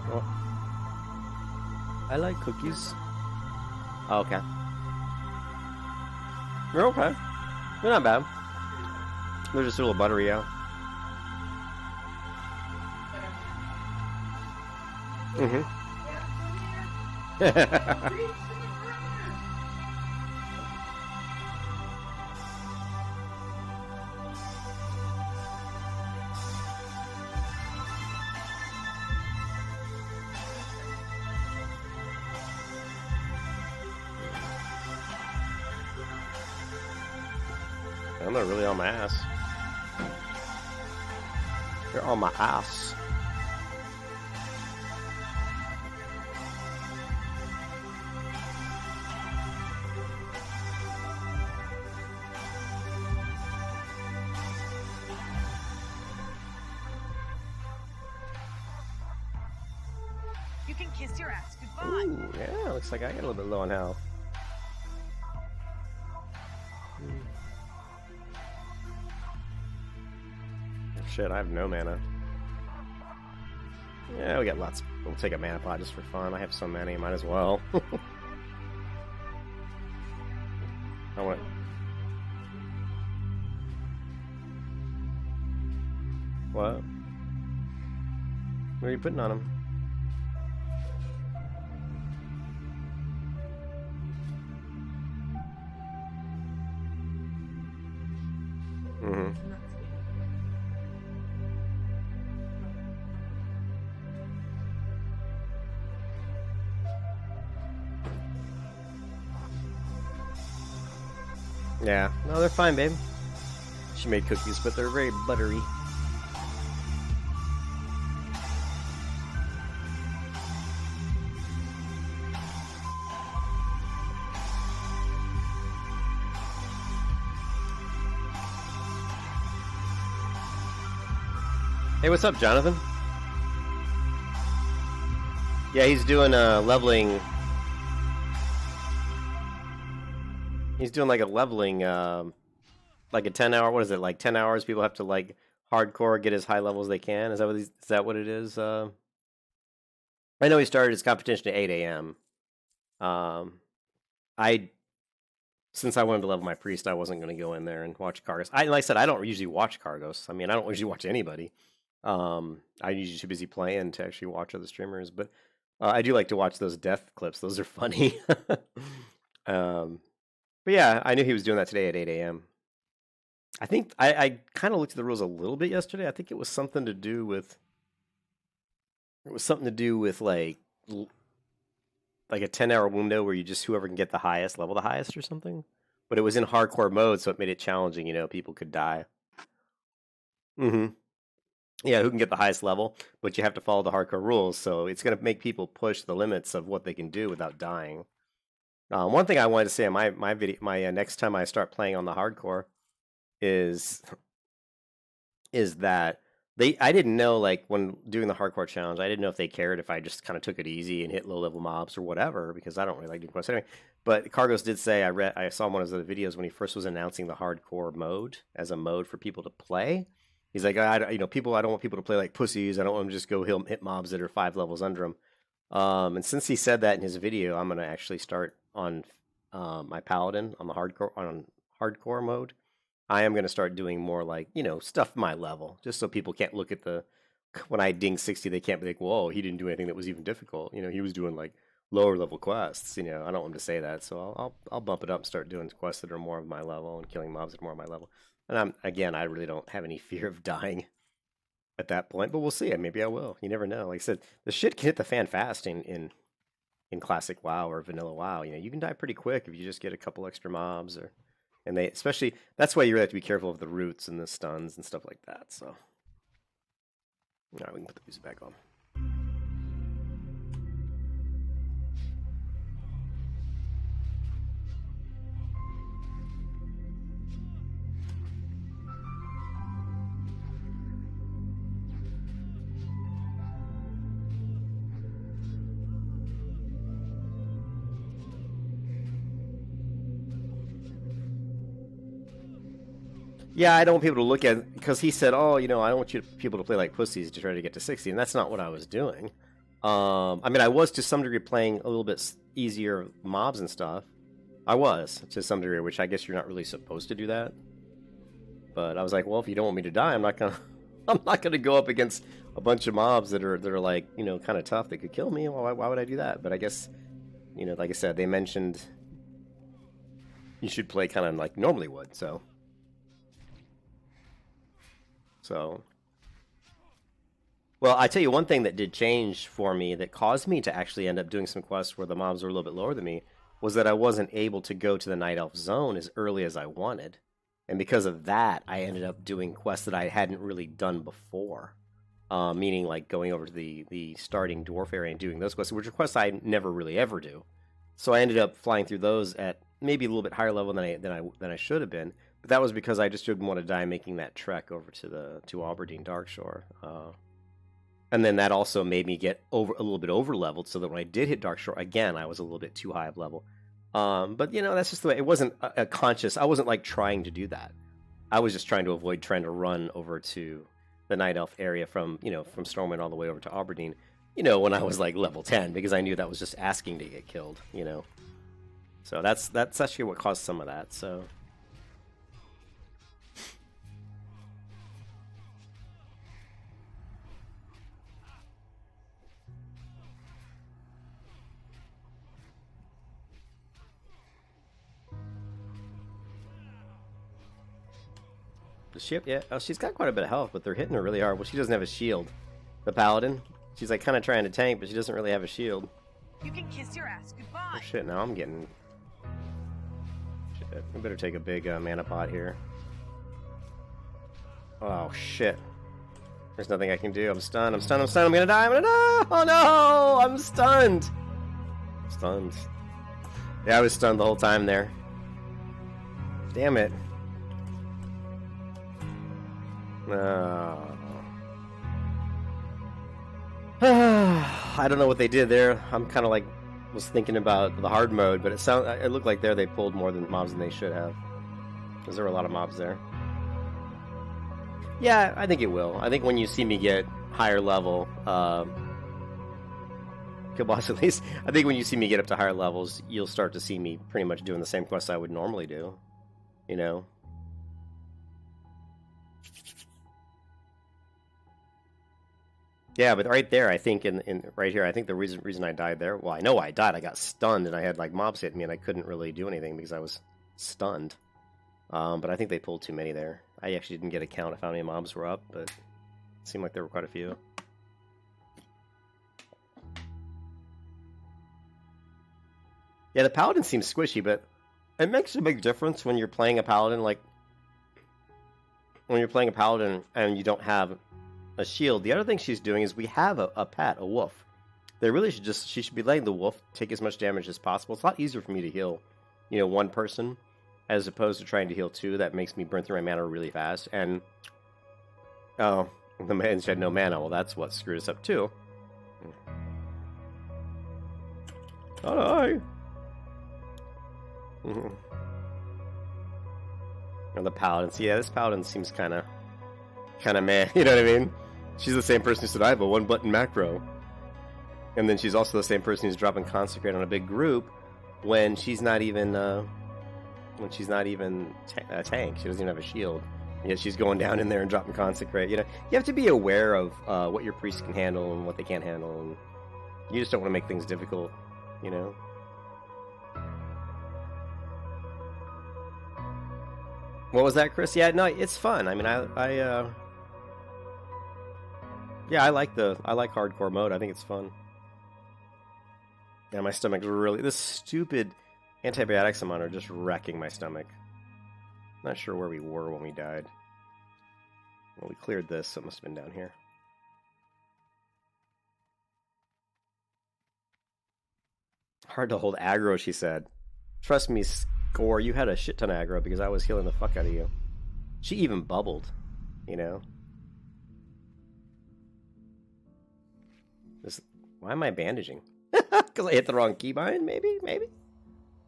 Oh. I like cookies. Oh, okay. They're okay. They're not bad. They're just a little buttery out. Mm-hmm. I'm not really on my ass. They're on my ass. You can kiss your ass goodbye. Ooh, yeah, looks like I got a little bit low on health. Shit, I have no mana. Yeah, we got lots. We'll take a mana pot just for fun. I have so many, might as well. I want. What? What are you putting on him? Mm-hmm. Yeah, no, they're fine, babe. She made cookies, but they're very buttery. Hey, what's up, Jonathan? Yeah, he's doing leveling. He's doing like a leveling, like a 10-hour. What is it? Like 10 hours? People have to like hardcore get as high level as they can. Is that what it is? I know he started his competition at 8 a.m. Since I wanted to level my priest, I wasn't going to go in there and watch Kargos. Like I said, I don't usually watch Kargos. I mean, I don't usually watch anybody. I'm usually too busy playing to actually watch other streamers, but I do like to watch those death clips. Those are funny. But yeah, I knew he was doing that today at 8 a.m. I think I kind of looked at the rules a little bit yesterday. I think it was something to do with It was something to do with like a 10-hour window where you just whoever can get the highest level the highest or something. But it was in hardcore mode, so it made it challenging. You know, people could die. Mm-hmm. Yeah, who can get the highest level? But you have to follow the hardcore rules, so it's going to make people push the limits of what they can do without dying. One thing I wanted to say on my video, my next time I start playing on the hardcore, is that I didn't know, like, when doing the hardcore challenge, I didn't know if they cared if I just kind of took it easy and hit low level mobs or whatever, because I don't really like doing quests anyway. But Cargos did say, I saw one of his other videos when he first was announcing the hardcore mode as a mode for people to play. He's like, I don't want people to play like pussies. I don't want them to just go hit mobs that are 5 levels under them. And since he said that in his video, I'm gonna actually start on my paladin on the hardcore mode. I am gonna start doing more like, stuff my level, just so people can't look at when I ding 60, they can't be like, whoa, he didn't do anything that was even difficult. He was doing like lower level quests. I don't want him to say that, so I'll bump it up and start doing quests that are more of my level and killing mobs that are more of my level. And I really don't have any fear of dying at that point, but we'll see. Maybe I will. You never know. Like I said, the shit can hit the fan fast in classic WoW or vanilla WoW. You can die pretty quick if you just get a couple extra mobs, and they especially, that's why you really have to be careful of the roots and the stuns and stuff like that. So, all right, we can put the music back on. Yeah, I don't want people to look at, because he said, oh, I don't want people to play like pussies to try to get to 60, and that's not what I was doing. I was to some degree playing a little bit easier mobs and stuff. I was, to some degree, which I guess you're not really supposed to do that. But I was like, well, if you don't want me to die, I'm not gonna go up against a bunch of mobs that are like, kind of tough that could kill me. Well, why would I do that? But I guess, like I said, they mentioned you should play kind of like normally would, so... Well, I tell you one thing that did change for me that caused me to actually end up doing some quests where the mobs were a little bit lower than me was that I wasn't able to go to the Night Elf zone as early as I wanted. And because of that, I ended up doing quests that I hadn't really done before. Meaning like going over to the starting dwarf area and doing those quests, which are quests I never really ever do. So I ended up flying through those at maybe a little bit higher level than I should have been. But that was because I just didn't want to die making that trek over to Aberdeen Darkshore. And then that also made me get a little bit over leveled, so that when I did hit Darkshore again, I was a little bit too high of level. But that's just the way. It wasn't a conscious. I wasn't like trying to do that. I was just trying to avoid trying to run over to the Night Elf area from Stormwind all the way over to Aberdeen. When I was like level 10, because I knew that was just asking to get killed. So that's actually what caused some of that. So. The ship, yeah. Oh, she's got quite a bit of health, but they're hitting her really hard. Well, she doesn't have a shield. The paladin, she's like kind of trying to tank, but she doesn't really have a shield. You can kiss your ass goodbye. Oh shit! Now I'm getting. Shit, I better take a big mana pot here. Oh shit! There's nothing I can do. I'm stunned. I'm stunned. I'm stunned. I'm gonna die. I'm gonna die. Oh no! I'm stunned. I'm stunned. Yeah, I was stunned the whole time there. Damn it. No. I don't know what they did there. I'm kind of like was thinking about the hard mode, but it looked like they pulled more than mobs than they should have, because there were a lot of mobs there. Yeah, I think it will. I think when you see me get higher level, Killboss at least, I think when you see me get up to higher levels, you'll start to see me pretty much doing the same quests I would normally do. Yeah, but right there, I think right here, I think the reason I died there. Well, I know why I died. I got stunned, and I had like mobs hit me, and I couldn't really do anything because I was stunned. But I think they pulled too many there. I actually didn't get a count of how many mobs were up, but it seemed like there were quite a few. Yeah, the paladin seems squishy, but it makes a big difference when you're playing a paladin. Like when you're playing a paladin and you don't have a shield. The other thing she's doing is we have a pet, a wolf. They really should she should be letting the wolf take as much damage as possible. It's a lot easier for me to heal, one person as opposed to trying to heal two. That makes me burn through my mana really fast. And oh, the man said no mana. Well, that's what screwed us up too. Oh, hi. And the paladin. So yeah, this paladin seems kind of meh. You know what I mean? She's the same person who said I have a one-button macro, and then she's also the same person who's dropping consecrate on a big group when she's not even a tank. She doesn't even have a shield. Yet she's going down in there and dropping consecrate. You have to be aware of what your priest can handle and what they can't handle, and you just don't want to make things difficult. What was that, Chris? Yeah, no, it's fun. I mean, I like hardcore mode. I think it's fun. Yeah, my stomach's really... This stupid antibiotics I'm on are just wrecking my stomach. Not sure where we were when we died. Well, we cleared this, so it must have been down here. Hard to hold aggro, she said. Trust me, Score, you had a shit ton of aggro because I was healing the fuck out of you. She even bubbled, Why am I bandaging? Because I hit the wrong keybind, maybe?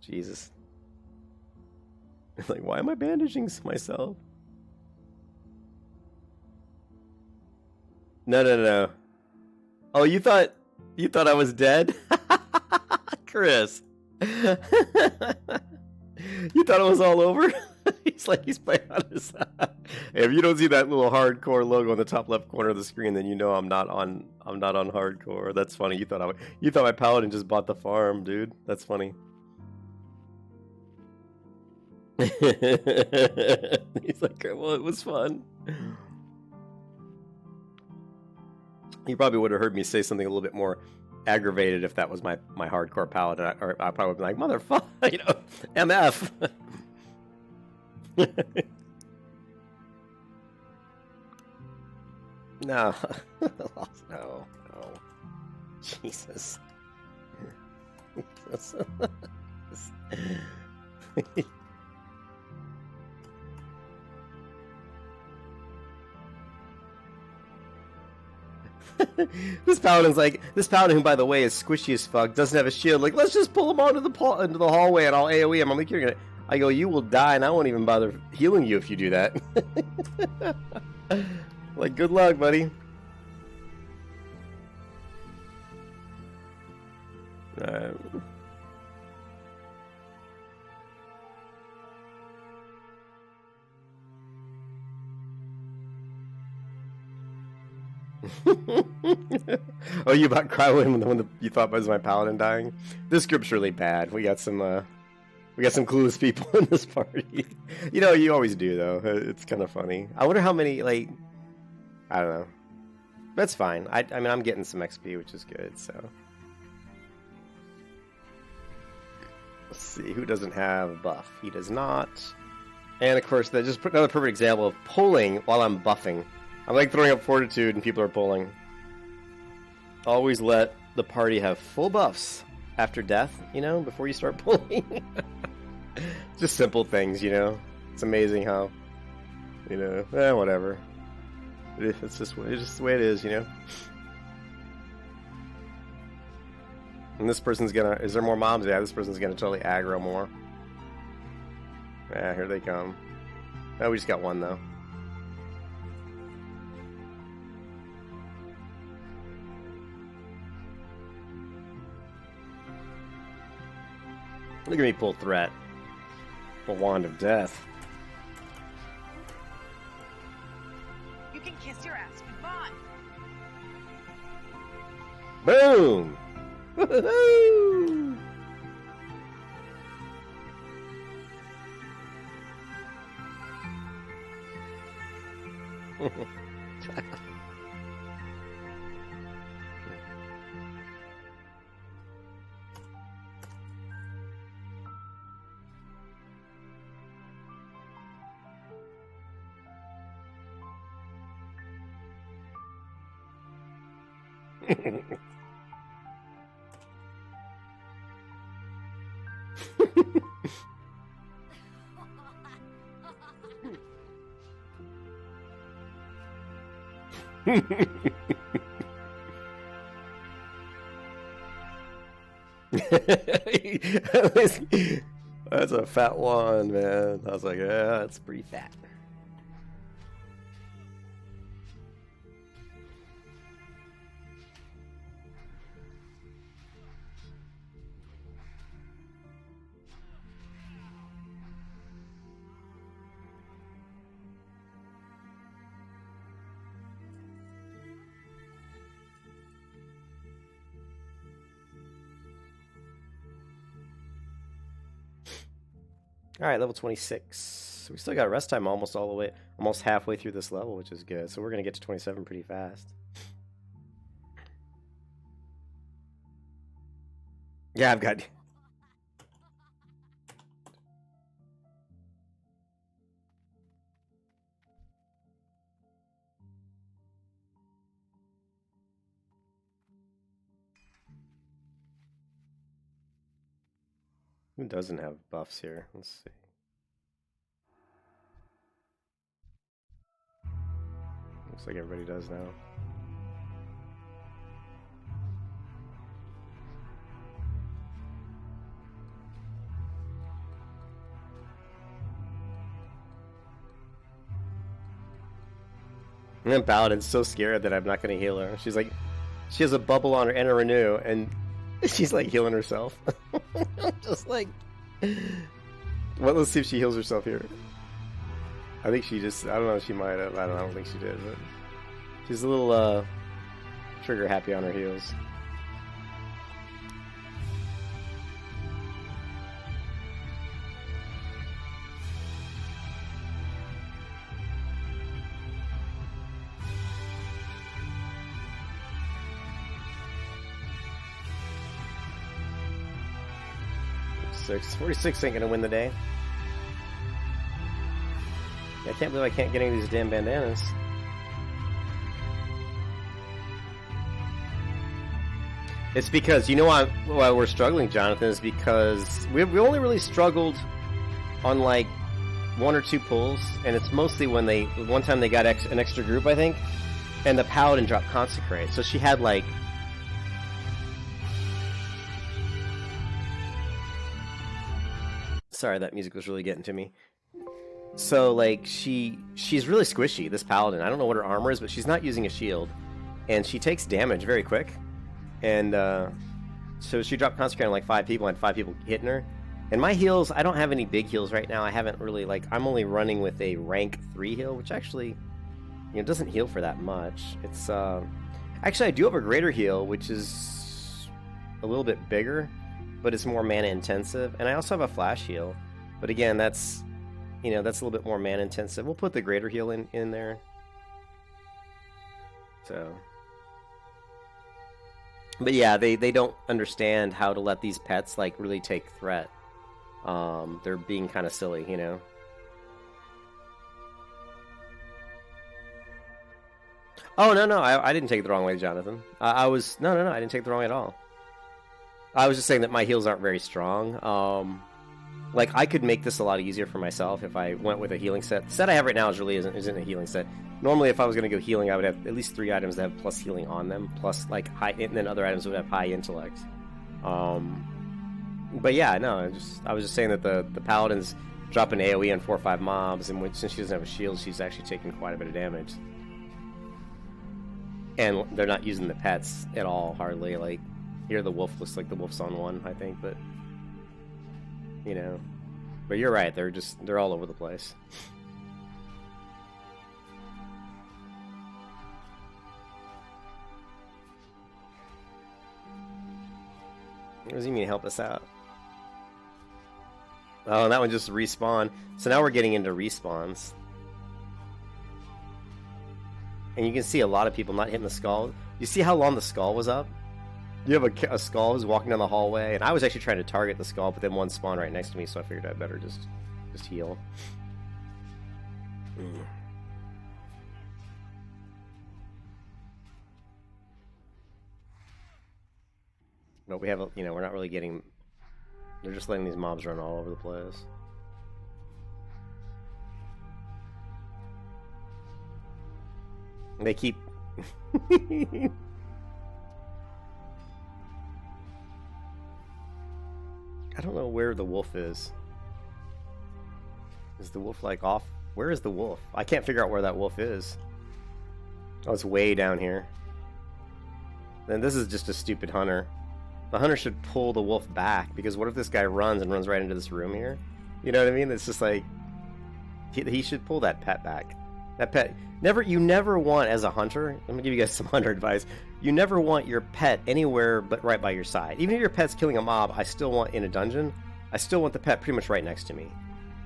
Jesus. Like, why am I bandaging myself? No. Oh, you thought I was dead? Chris. You thought it was all over? He's playing on his side. Hey, if you don't see that little hardcore logo in the top left corner of the screen, then you know I'm not on hardcore. That's funny. You thought my paladin just bought the farm, dude. That's funny. He's like, well, it was fun. You probably would have heard me say something a little bit more aggravated if that was my hardcore paladin, or I probably would be like, motherfucker, MF. No. No. Jesus. This paladin who, by the way, is squishy as fuck, doesn't have a shield. Like, let's just pull him onto into the hallway and I'll AoE him. I'm like, I go, you will die and I won't even bother healing you if you do that. Like, good luck, buddy. Oh, you about cry when you thought was my paladin dying? This group's really bad. We got some clueless people in this party. You always do though. It's kind of funny. I wonder how many, like, I don't know. That's fine. I mean, I'm getting some XP, which is good. So let's see who doesn't have buff. He does not. And of course, that just put another perfect example of pulling while I'm buffing. I'm like throwing up fortitude and people are pulling. Always let the party have full buffs after death, before you start pulling. Just simple things, It's amazing how, whatever. It's just the way it is, And this person's is there more mobs? Yeah, this person's gonna totally aggro more. Yeah, here they come. Oh, we just got one though. Look at me pull threat. The wand of death. You can kiss your ass goodbye. Boom! Woohoo! That's a fat one, man. I was like, yeah, that's pretty fat. All right, level 26. We still got rest time almost all the way, almost halfway through this level, which is good. So we're gonna get to 27 pretty fast. Yeah, I've got. Who doesn't have buffs here? Let's see. Looks like everybody does now. And then Paladin's so scared that I'm not going to heal her. She's like, she has a bubble on her and a renew, and she's like healing herself. Just like, well, let's see if she heals herself here. I think she just, I don't know, she might have, I don't think she did, but she's a little trigger happy on her heals. Six. 46 ain't gonna win the day. I can't believe I can't get any of these damn bandanas. It's because, you know why we're struggling, Jonathan, is because we only really struggled on like 1 or 2 pulls, and it's mostly when one time they got an extra group, I think, and the Paladin dropped Consecrate, so she had like, sorry, that music was really getting to me. So, like, she's really squishy, this Paladin. I don't know what her armor is, but she's not using a shield. And she takes damage very quick. And, so she dropped Consecrate on, like, 5 people, and 5 people hitting her. And my heals, I don't have any big heals right now. I haven't really, like, I'm only running with a rank 3 heal, which actually, you know, doesn't heal for that much. It's, actually, I do have a greater heal, which is a little bit bigger, but it's more mana intensive. And I also have a flash heal. But again, that's, you know, that's a little bit more mana intensive. We'll put the greater heal in there. So, but yeah, they don't understand how to let these pets like really take threat. They're being kind of silly, you know. Oh no, I didn't take it the wrong way, Jonathan. I was no, I didn't take it the wrong way at all. I was just saying that my heals aren't very strong. Like, I could make this a lot easier for myself if I went with a healing set. The set I have right now isn't a healing set. Normally, if I was going to go healing, I would have at least 3 items that have plus healing on them, plus, like, high, and then other items would have high intellect. But yeah, no, I was just saying that the Paladin's dropping AoE on 4 or 5 mobs, and since she doesn't have a shield, she's actually taking quite a bit of damage. And they're not using the pets at all, hardly. Like, here the wolf looks like the wolf's on 1, I think, but... You know, but you're right. They're all over the place. What does he mean help us out? Oh, that one just respawned. So now we're getting into respawns. And you can see a lot of people not hitting the skull. You see how long the skull was up? You have a skull who's walking down the hallway, and I was actually trying to target the skull, but then one spawned right next to me, so I figured I'd better just heal. But we have, you know, we're not really getting... They're just letting these mobs run all over the place. They keep... I don't know where the wolf is. Is the wolf, like, off? Where is the wolf? I can't figure out where that wolf is. Oh, it's way down here. Then this is just a stupid hunter. The hunter should pull the wolf back, because what if this guy runs and runs right into this room here? You know what I mean? It's just like... He should pull that pet back. That pet... You never want, as a hunter... Let me give you guys some hunter advice. You never want your pet anywhere but right by your side. Even if your pet's killing a mob, I still want, in a dungeon, I still want the pet pretty much right next to me.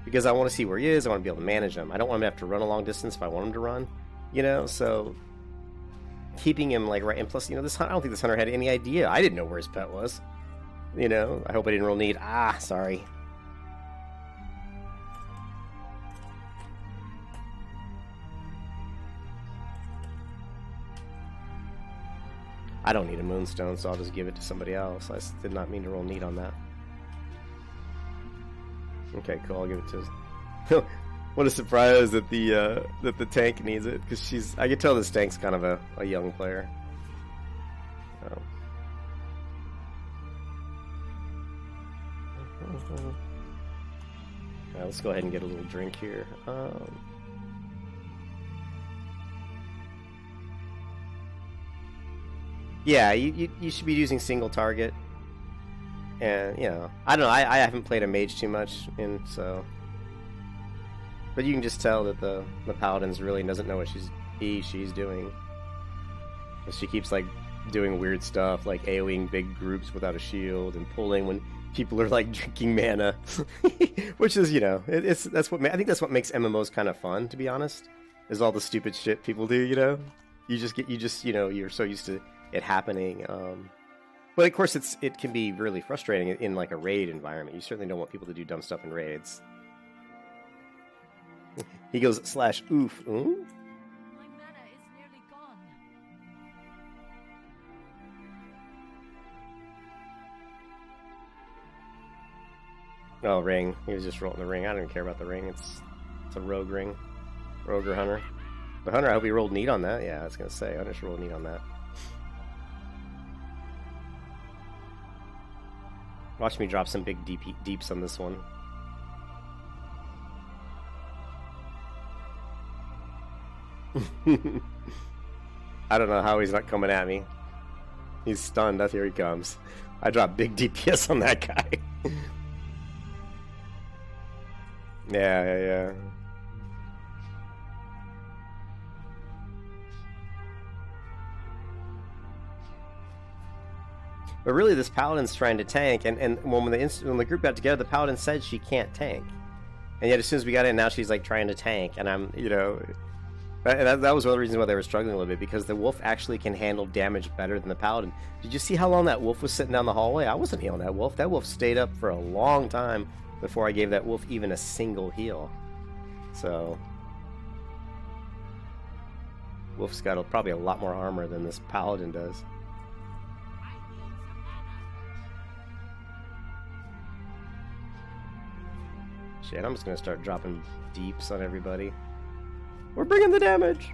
Because I want to see where he is, I want to be able to manage him. I don't want him to have to run a long distance if I want him to run. You know, so... Keeping him, like, right... And plus, you know, I don't think this hunter had any idea. I didn't know where his pet was. You know, I hope I didn't roll need. Ah, sorry. I don't need a moonstone, so I'll just give it to somebody else. I did not mean to roll need on that. Okay, cool. I'll give it to... What a surprise that the tank needs it, because she's... I can tell this tank's kind of a young player. Oh. Alright, let's go ahead and get a little drink here. Yeah, you should be using single target. And, you know, I don't know, I haven't played a mage too much, and so... But you can just tell that the paladins really doesn't know what she's doing. She keeps, like, doing weird stuff, like AoEing big groups without a shield, and pulling when people are, like, drinking mana. Which is, you know, I think that's what makes MMOs kind of fun, to be honest, is all the stupid shit people do, you know? You just, you know, you're so used to it happening. But of course, it can be really frustrating in, like, a raid environment. You certainly don't want people to do dumb stuff in raids. He goes /oof. Ooh? My mana is nearly gone. Oh, ring. He was just rolling the ring. I don't even care about the ring. It's a rogue ring. Rogue or hunter. The hunter, I hope he rolled neat on that. Yeah, I was going to say. Hunter should roll neat on that. Watch me drop some big deeps on this one. I don't know how he's not coming at me. He's stunned. That's here he comes. I dropped big DPS on that guy. Yeah. But really, this paladin's trying to tank, and when the group got together, the paladin said she can't tank. And yet, as soon as we got in, now she's, like, trying to tank, and I'm, you know... And that was one of the reasons why they were struggling a little bit, because the wolf actually can handle damage better than the paladin. Did you see how long that wolf was sitting down the hallway? I wasn't healing that wolf. That wolf stayed up for a long time before I gave that wolf even a single heal. So... Wolf's got probably a lot more armor than this paladin does. Shit, I'm just gonna start dropping deeps on everybody. We're bringing the damage!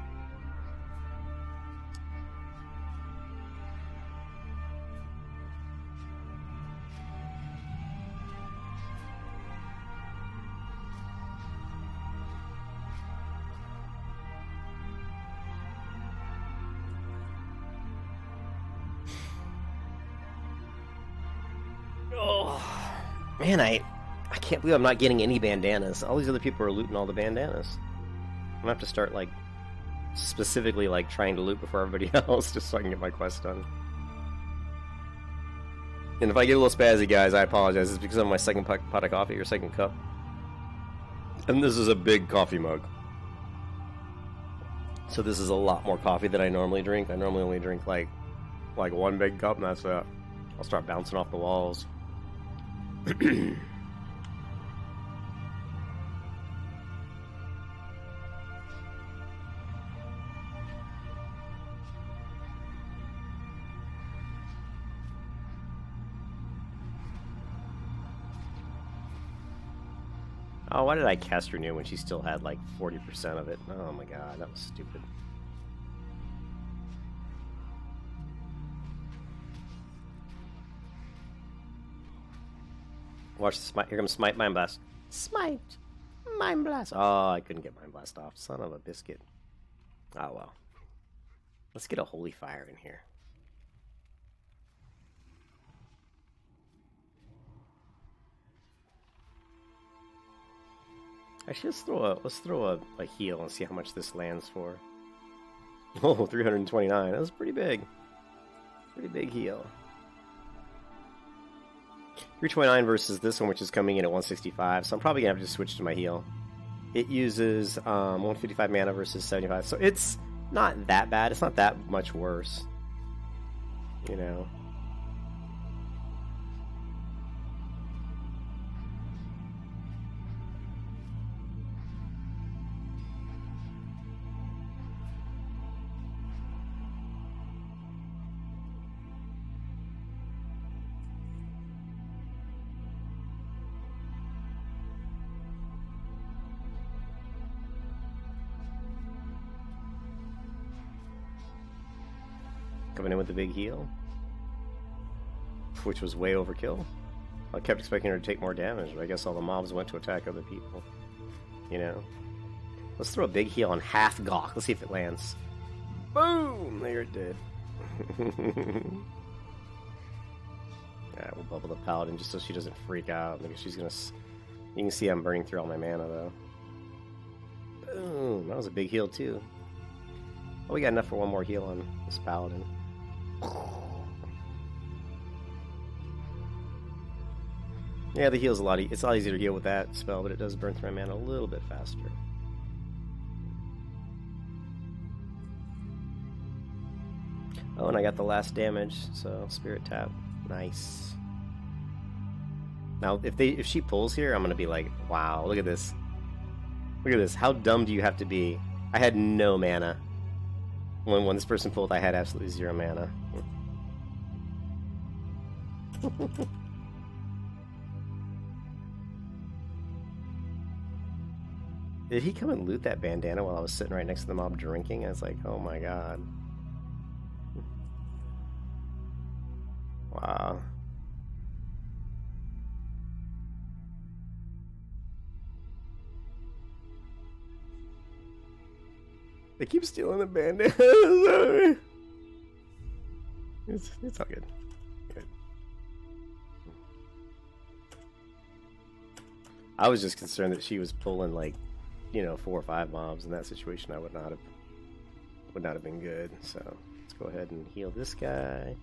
Oh, man, I can't believe I'm not getting any bandanas. All these other people are looting all the bandanas. I'm gonna have to start, like, specifically, like, trying to loot before everybody else, just so I can get my quest done. And if I get a little spazzy, guys, I apologize. It's because of my second pot of coffee, or second cup. And this is a big coffee mug. So this is a lot more coffee than I normally drink. I normally only drink, like one big cup, and that's it. I'll start bouncing off the walls. Oh, why did I cast Renew when she still had like 40% of it? Oh my god, that was stupid. Watch the smite. Here comes Smite Mind Blast. Smite! Mind Blast! Oh, I couldn't get Mind Blast off. Son of a biscuit. Oh well. Let's get a Holy Fire in here. Actually, let's throw a heal and see how much this lands for. Oh, 329. That was pretty big. Pretty big heal. 329 versus this one, which is coming in at 165. So I'm probably gonna have to switch to my heal. It uses 155 mana versus 75, so it's not that bad. It's not that much worse, you know. Coming in with the big heal, which was way overkill. I kept expecting her to take more damage, but I guess all the mobs went to attack other people. You know? Let's throw a big heal on half Gawk. Let's see if it lands. Boom! There it did. Yeah, we'll bubble the Paladin just so she doesn't freak out. Maybe she's gonna... You can see I'm burning through all my mana, though. Boom! That was a big heal, too. Oh, we got enough for one more heal on this Paladin. Yeah, the heal's it's a lot easier to heal with that spell, but it does burn through my mana a little bit faster. Oh, and I got the last damage, so Spirit Tap. Nice. Now, if she pulls here, I'm gonna be like, wow, look at this. Look at this. How dumb do you have to be? I had no mana. When this person pulled, I had absolutely 0 mana. Did he come and loot that bandana while I was sitting right next to the mob drinking? I was like, oh my god. Wow. They keep stealing the bandana. Sorry. It's all good. Good. I was just concerned that she was pulling like, you know, 4 or 5 mobs. In that situation, I would not have been good. So let's go ahead and heal this guy.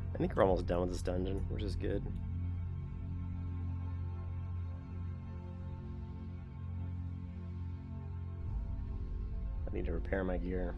I think we're almost done with this dungeon, which is good. I need to repair my gear.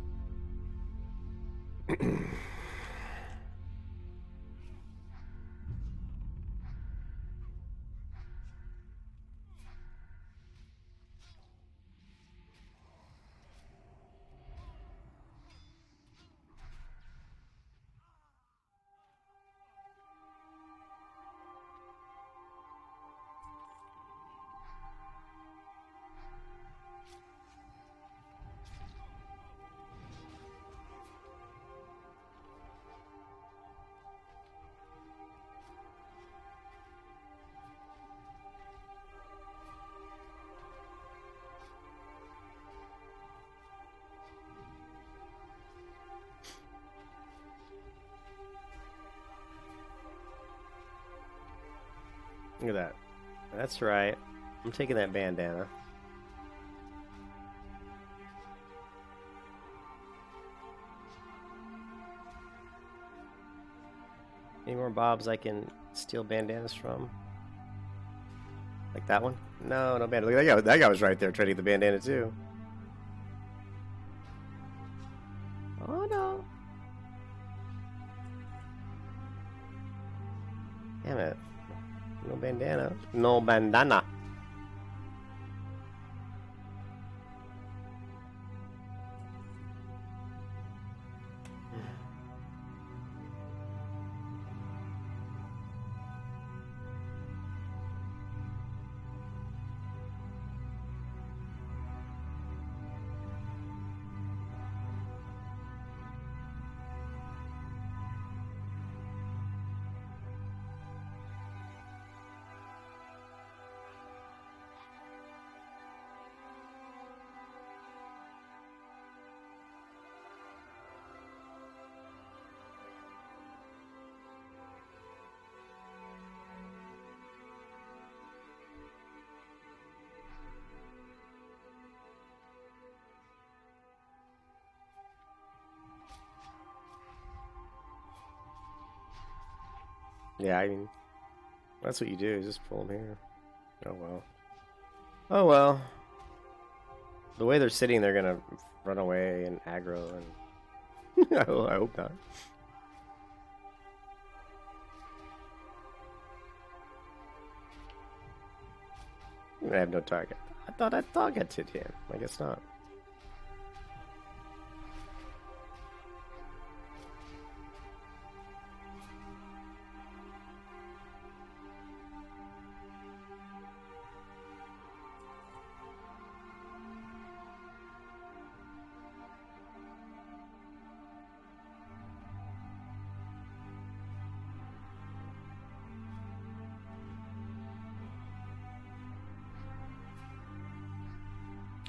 Look at that. That's right. I'm taking that bandana. Any more bobs I can steal bandanas from? Like that one? No, no bandana. Look, that guy was right there trading the bandana too. Oh no. Damn it. No bandana. No bandana. Yeah, I mean, that's what you do, is just pull them here. Oh well. Oh well. The way they're sitting, they're gonna run away and aggro, and I hope not. I have no target. I thought I targeted him. I guess not.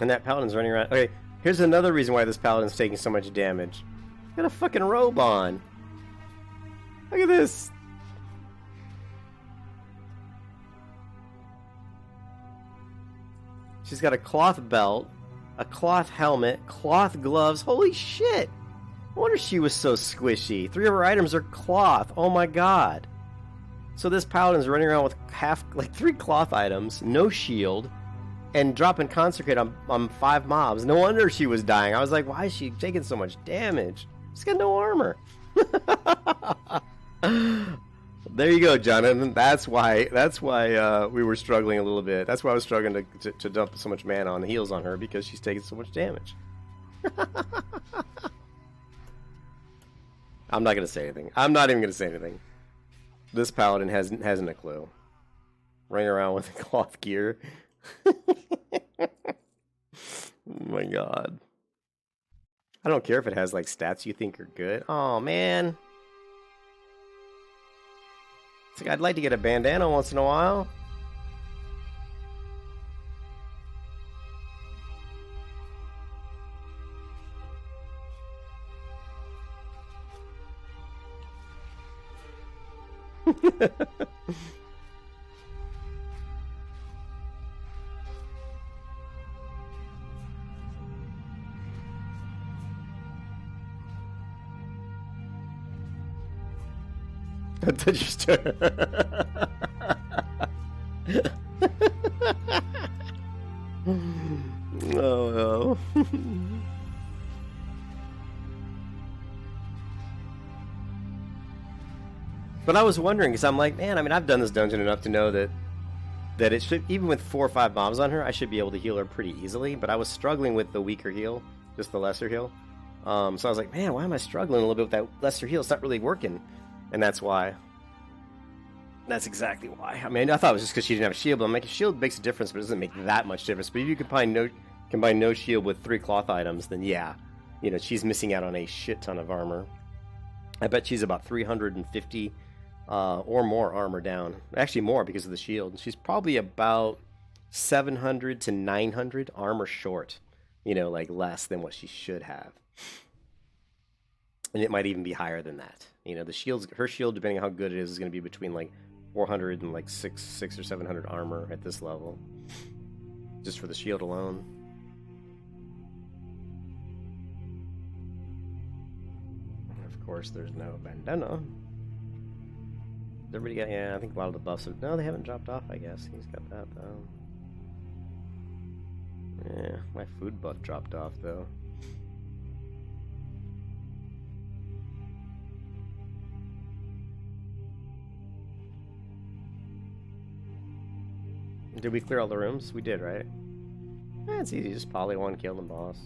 And that paladin's running around. Okay, here's another reason why this paladin's taking so much damage. Got a fucking robe on. Look at this. She's got a cloth belt, a cloth helmet, cloth gloves. Holy shit! No wonder she was so squishy. 3 of her items are cloth. Oh my god. So this paladin's running around with like 3 cloth items, no shield, and dropping Consecrate on 5 mobs. No wonder she was dying. I was like, why is she taking so much damage? She's got no armor. There you go, Jonathan. That's why we were struggling a little bit. That's why I was struggling to dump so much mana on the heals on her, because she's taking so much damage. I'm not going to say anything. I'm not even going to say anything. This paladin hasn't a clue. Running around with cloth gear. Oh my god. I don't care if it has like stats you think are good. Oh man. It's like I'd like to get a bandana once in a while. Just oh no. But I was wondering, because I'm like, man, I mean, I've done this dungeon enough to know that it should, even with 4 or 5 mobs on her, I should be able to heal her pretty easily. But I was struggling with the weaker heal, just the lesser heal. So I was like, man, why am I struggling a little bit with that lesser heal? It's not really working. And that's why. That's exactly why. I mean, I thought it was just because she didn't have a shield, but I'm like, a shield makes a difference, but it doesn't make that much difference. But if you combine no shield with 3 cloth items, then yeah, you know, she's missing out on a shit ton of armor. I bet she's about 350 or more armor down. Actually more because of the shield. She's probably about 700 to 900 armor short. You know, like less than what she should have. And it might even be higher than that. You know, her shield, depending on how good it is going to be between like 400 and like six or 700 armor at this level, just for the shield alone. And of course, there's no bandana. Everybody got, yeah, I think a lot of the buffs have, no, they haven't dropped off, I guess. He's got that, though. Yeah, my food buff dropped off, though. Did we clear all the rooms? We did, right? Eh, it's easy, just poly one, kill the boss.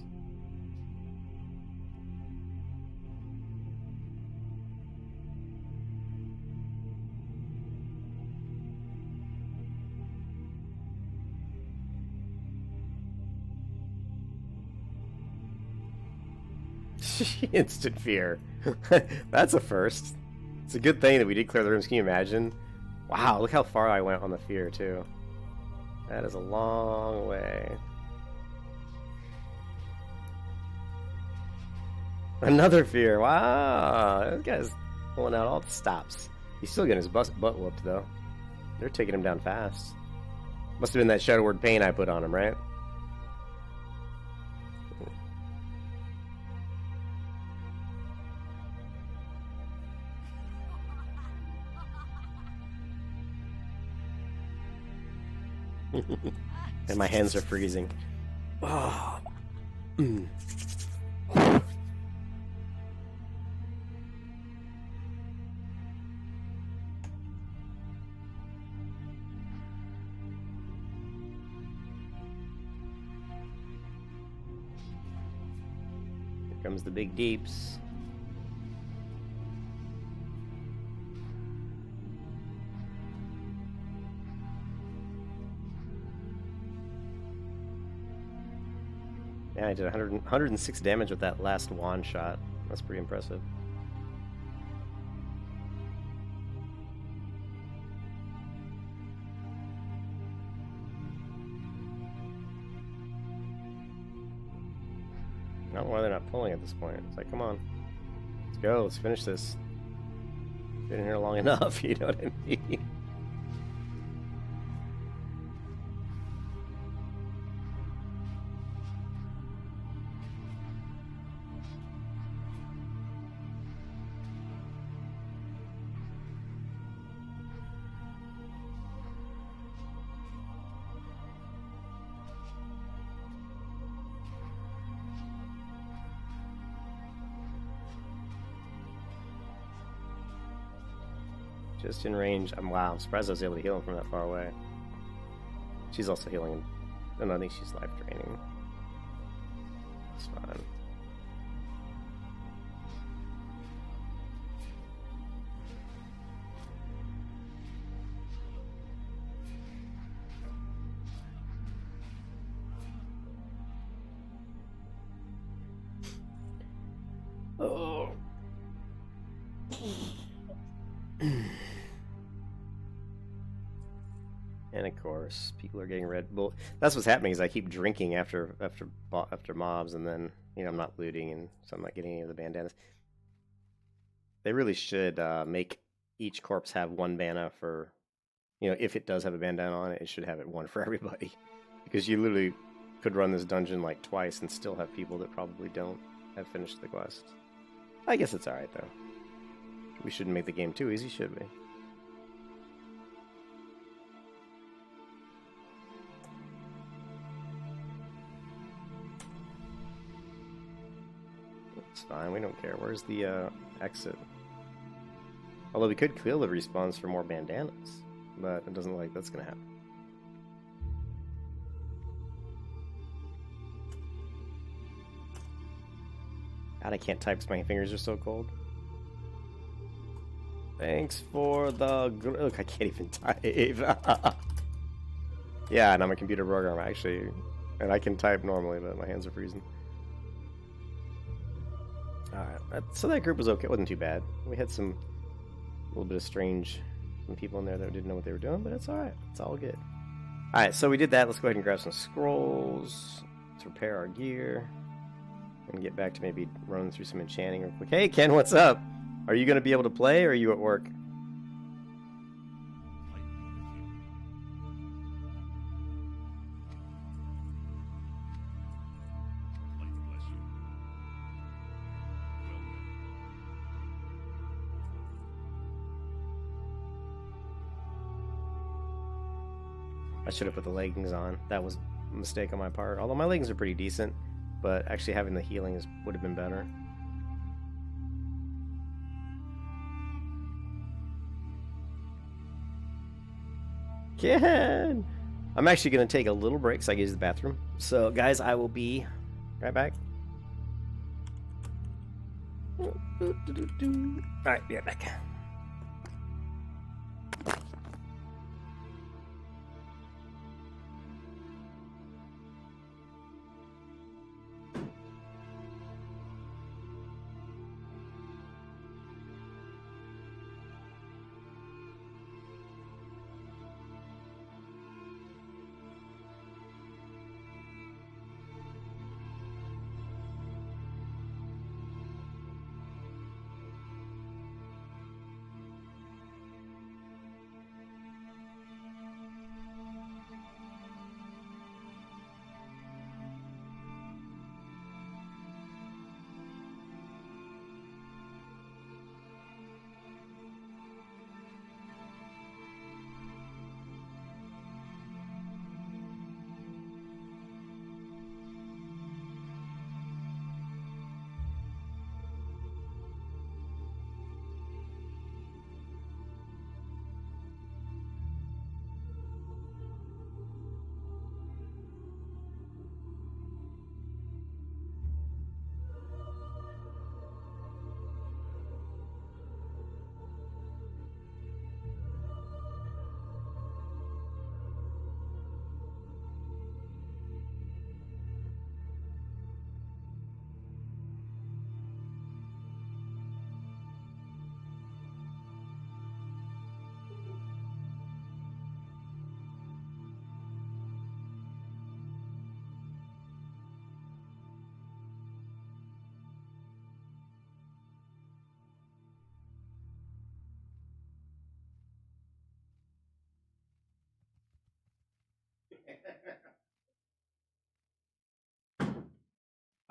Instant fear. That's a first. It's a good thing that we did clear the rooms. Can you imagine? Wow, look how far I went on the fear, too. That is a long way. Another fear. Wow. This guy's pulling out all the stops. He's still getting his butt whooped, though. They're taking him down fast. Must have been that Shadow Word Pain I put on him, right? And my hands are freezing. Oh. Mm. Here comes the big deeps. Yeah, I did 106 damage with that last wand shot. That's pretty impressive. I don't know why they're not pulling at this point. It's like, come on. Let's go. Let's finish this. Been in here long enough, you know what I mean? Just in range. Wow, I'm surprised I was able to heal him from that far away. She's also healing him. And I think she's life draining. It's fine. Oh. And of course, people are getting Red Bull. That's what's happening. Is I keep drinking after mobs, and then I'm not looting, and so I'm not getting any of the bandanas. They really should make each corpse have one bandana for, if it does have a bandana on it, it should have it one for everybody, because you literally could run this dungeon like twice and still have people that probably don't have finished the quest. I guess it's all right though. We shouldn't make the game too easy, should we? It's fine, we don't care. Where's the exit? Although we could kill the respawns for more bandanas, but it doesn't look like that's gonna happen. God, I can't type because my fingers are so cold. Thanks for the... Look, I can't even type. Yeah, and I'm a computer programmer, actually. And I can type normally, but my hands are freezing. Alright, so that group was okay. It wasn't too bad. We had a little bit of some people in there that didn't know what they were doing, but it's alright. It's all good. Alright, so we did that. Let's go ahead and grab some scrolls. Let's repair our gear. And get back to maybe running through some enchanting real quick. Hey, Ken, what's up? Are you going to be able to play, or are you at work? I should have put the leggings on. That was a mistake on my part. Although my leggings are pretty decent, but actually having the healing would have been better. Ken! I'm actually going to take a little break so I can use the bathroom. So, guys, I will be right back. Alright, be right back.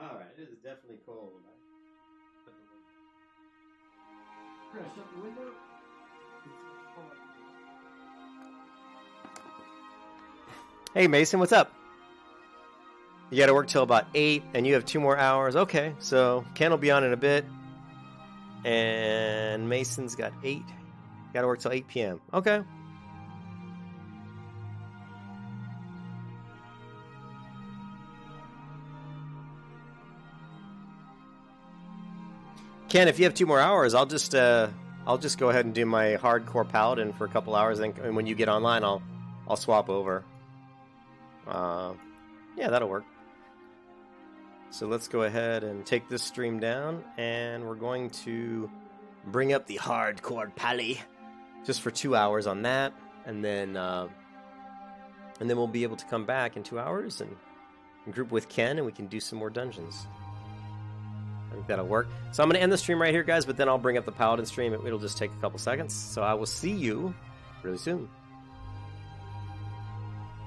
Alright, it is definitely cold. We're gonna shut the window. Hey Mason, what's up? You gotta work till about 8 and you have 2 more hours. Okay, so Ken will be on in a bit. And Mason's got 8. Gotta work till 8 p.m. Okay. Ken, if you have 2 more hours, I'll just go ahead and do my hardcore paladin for a couple hours, and when you get online, I'll swap over. Yeah, that'll work. So let's go ahead and take this stream down, and we're going to bring up the hardcore pally just for 2 hours on that, and then we'll be able to come back in 2 hours and group with Ken, and we can do some more dungeons. I think that'll work. So I'm going to end the stream right here, guys, but then I'll bring up the Paladin stream. It'll just take a couple seconds. So I will see you really soon.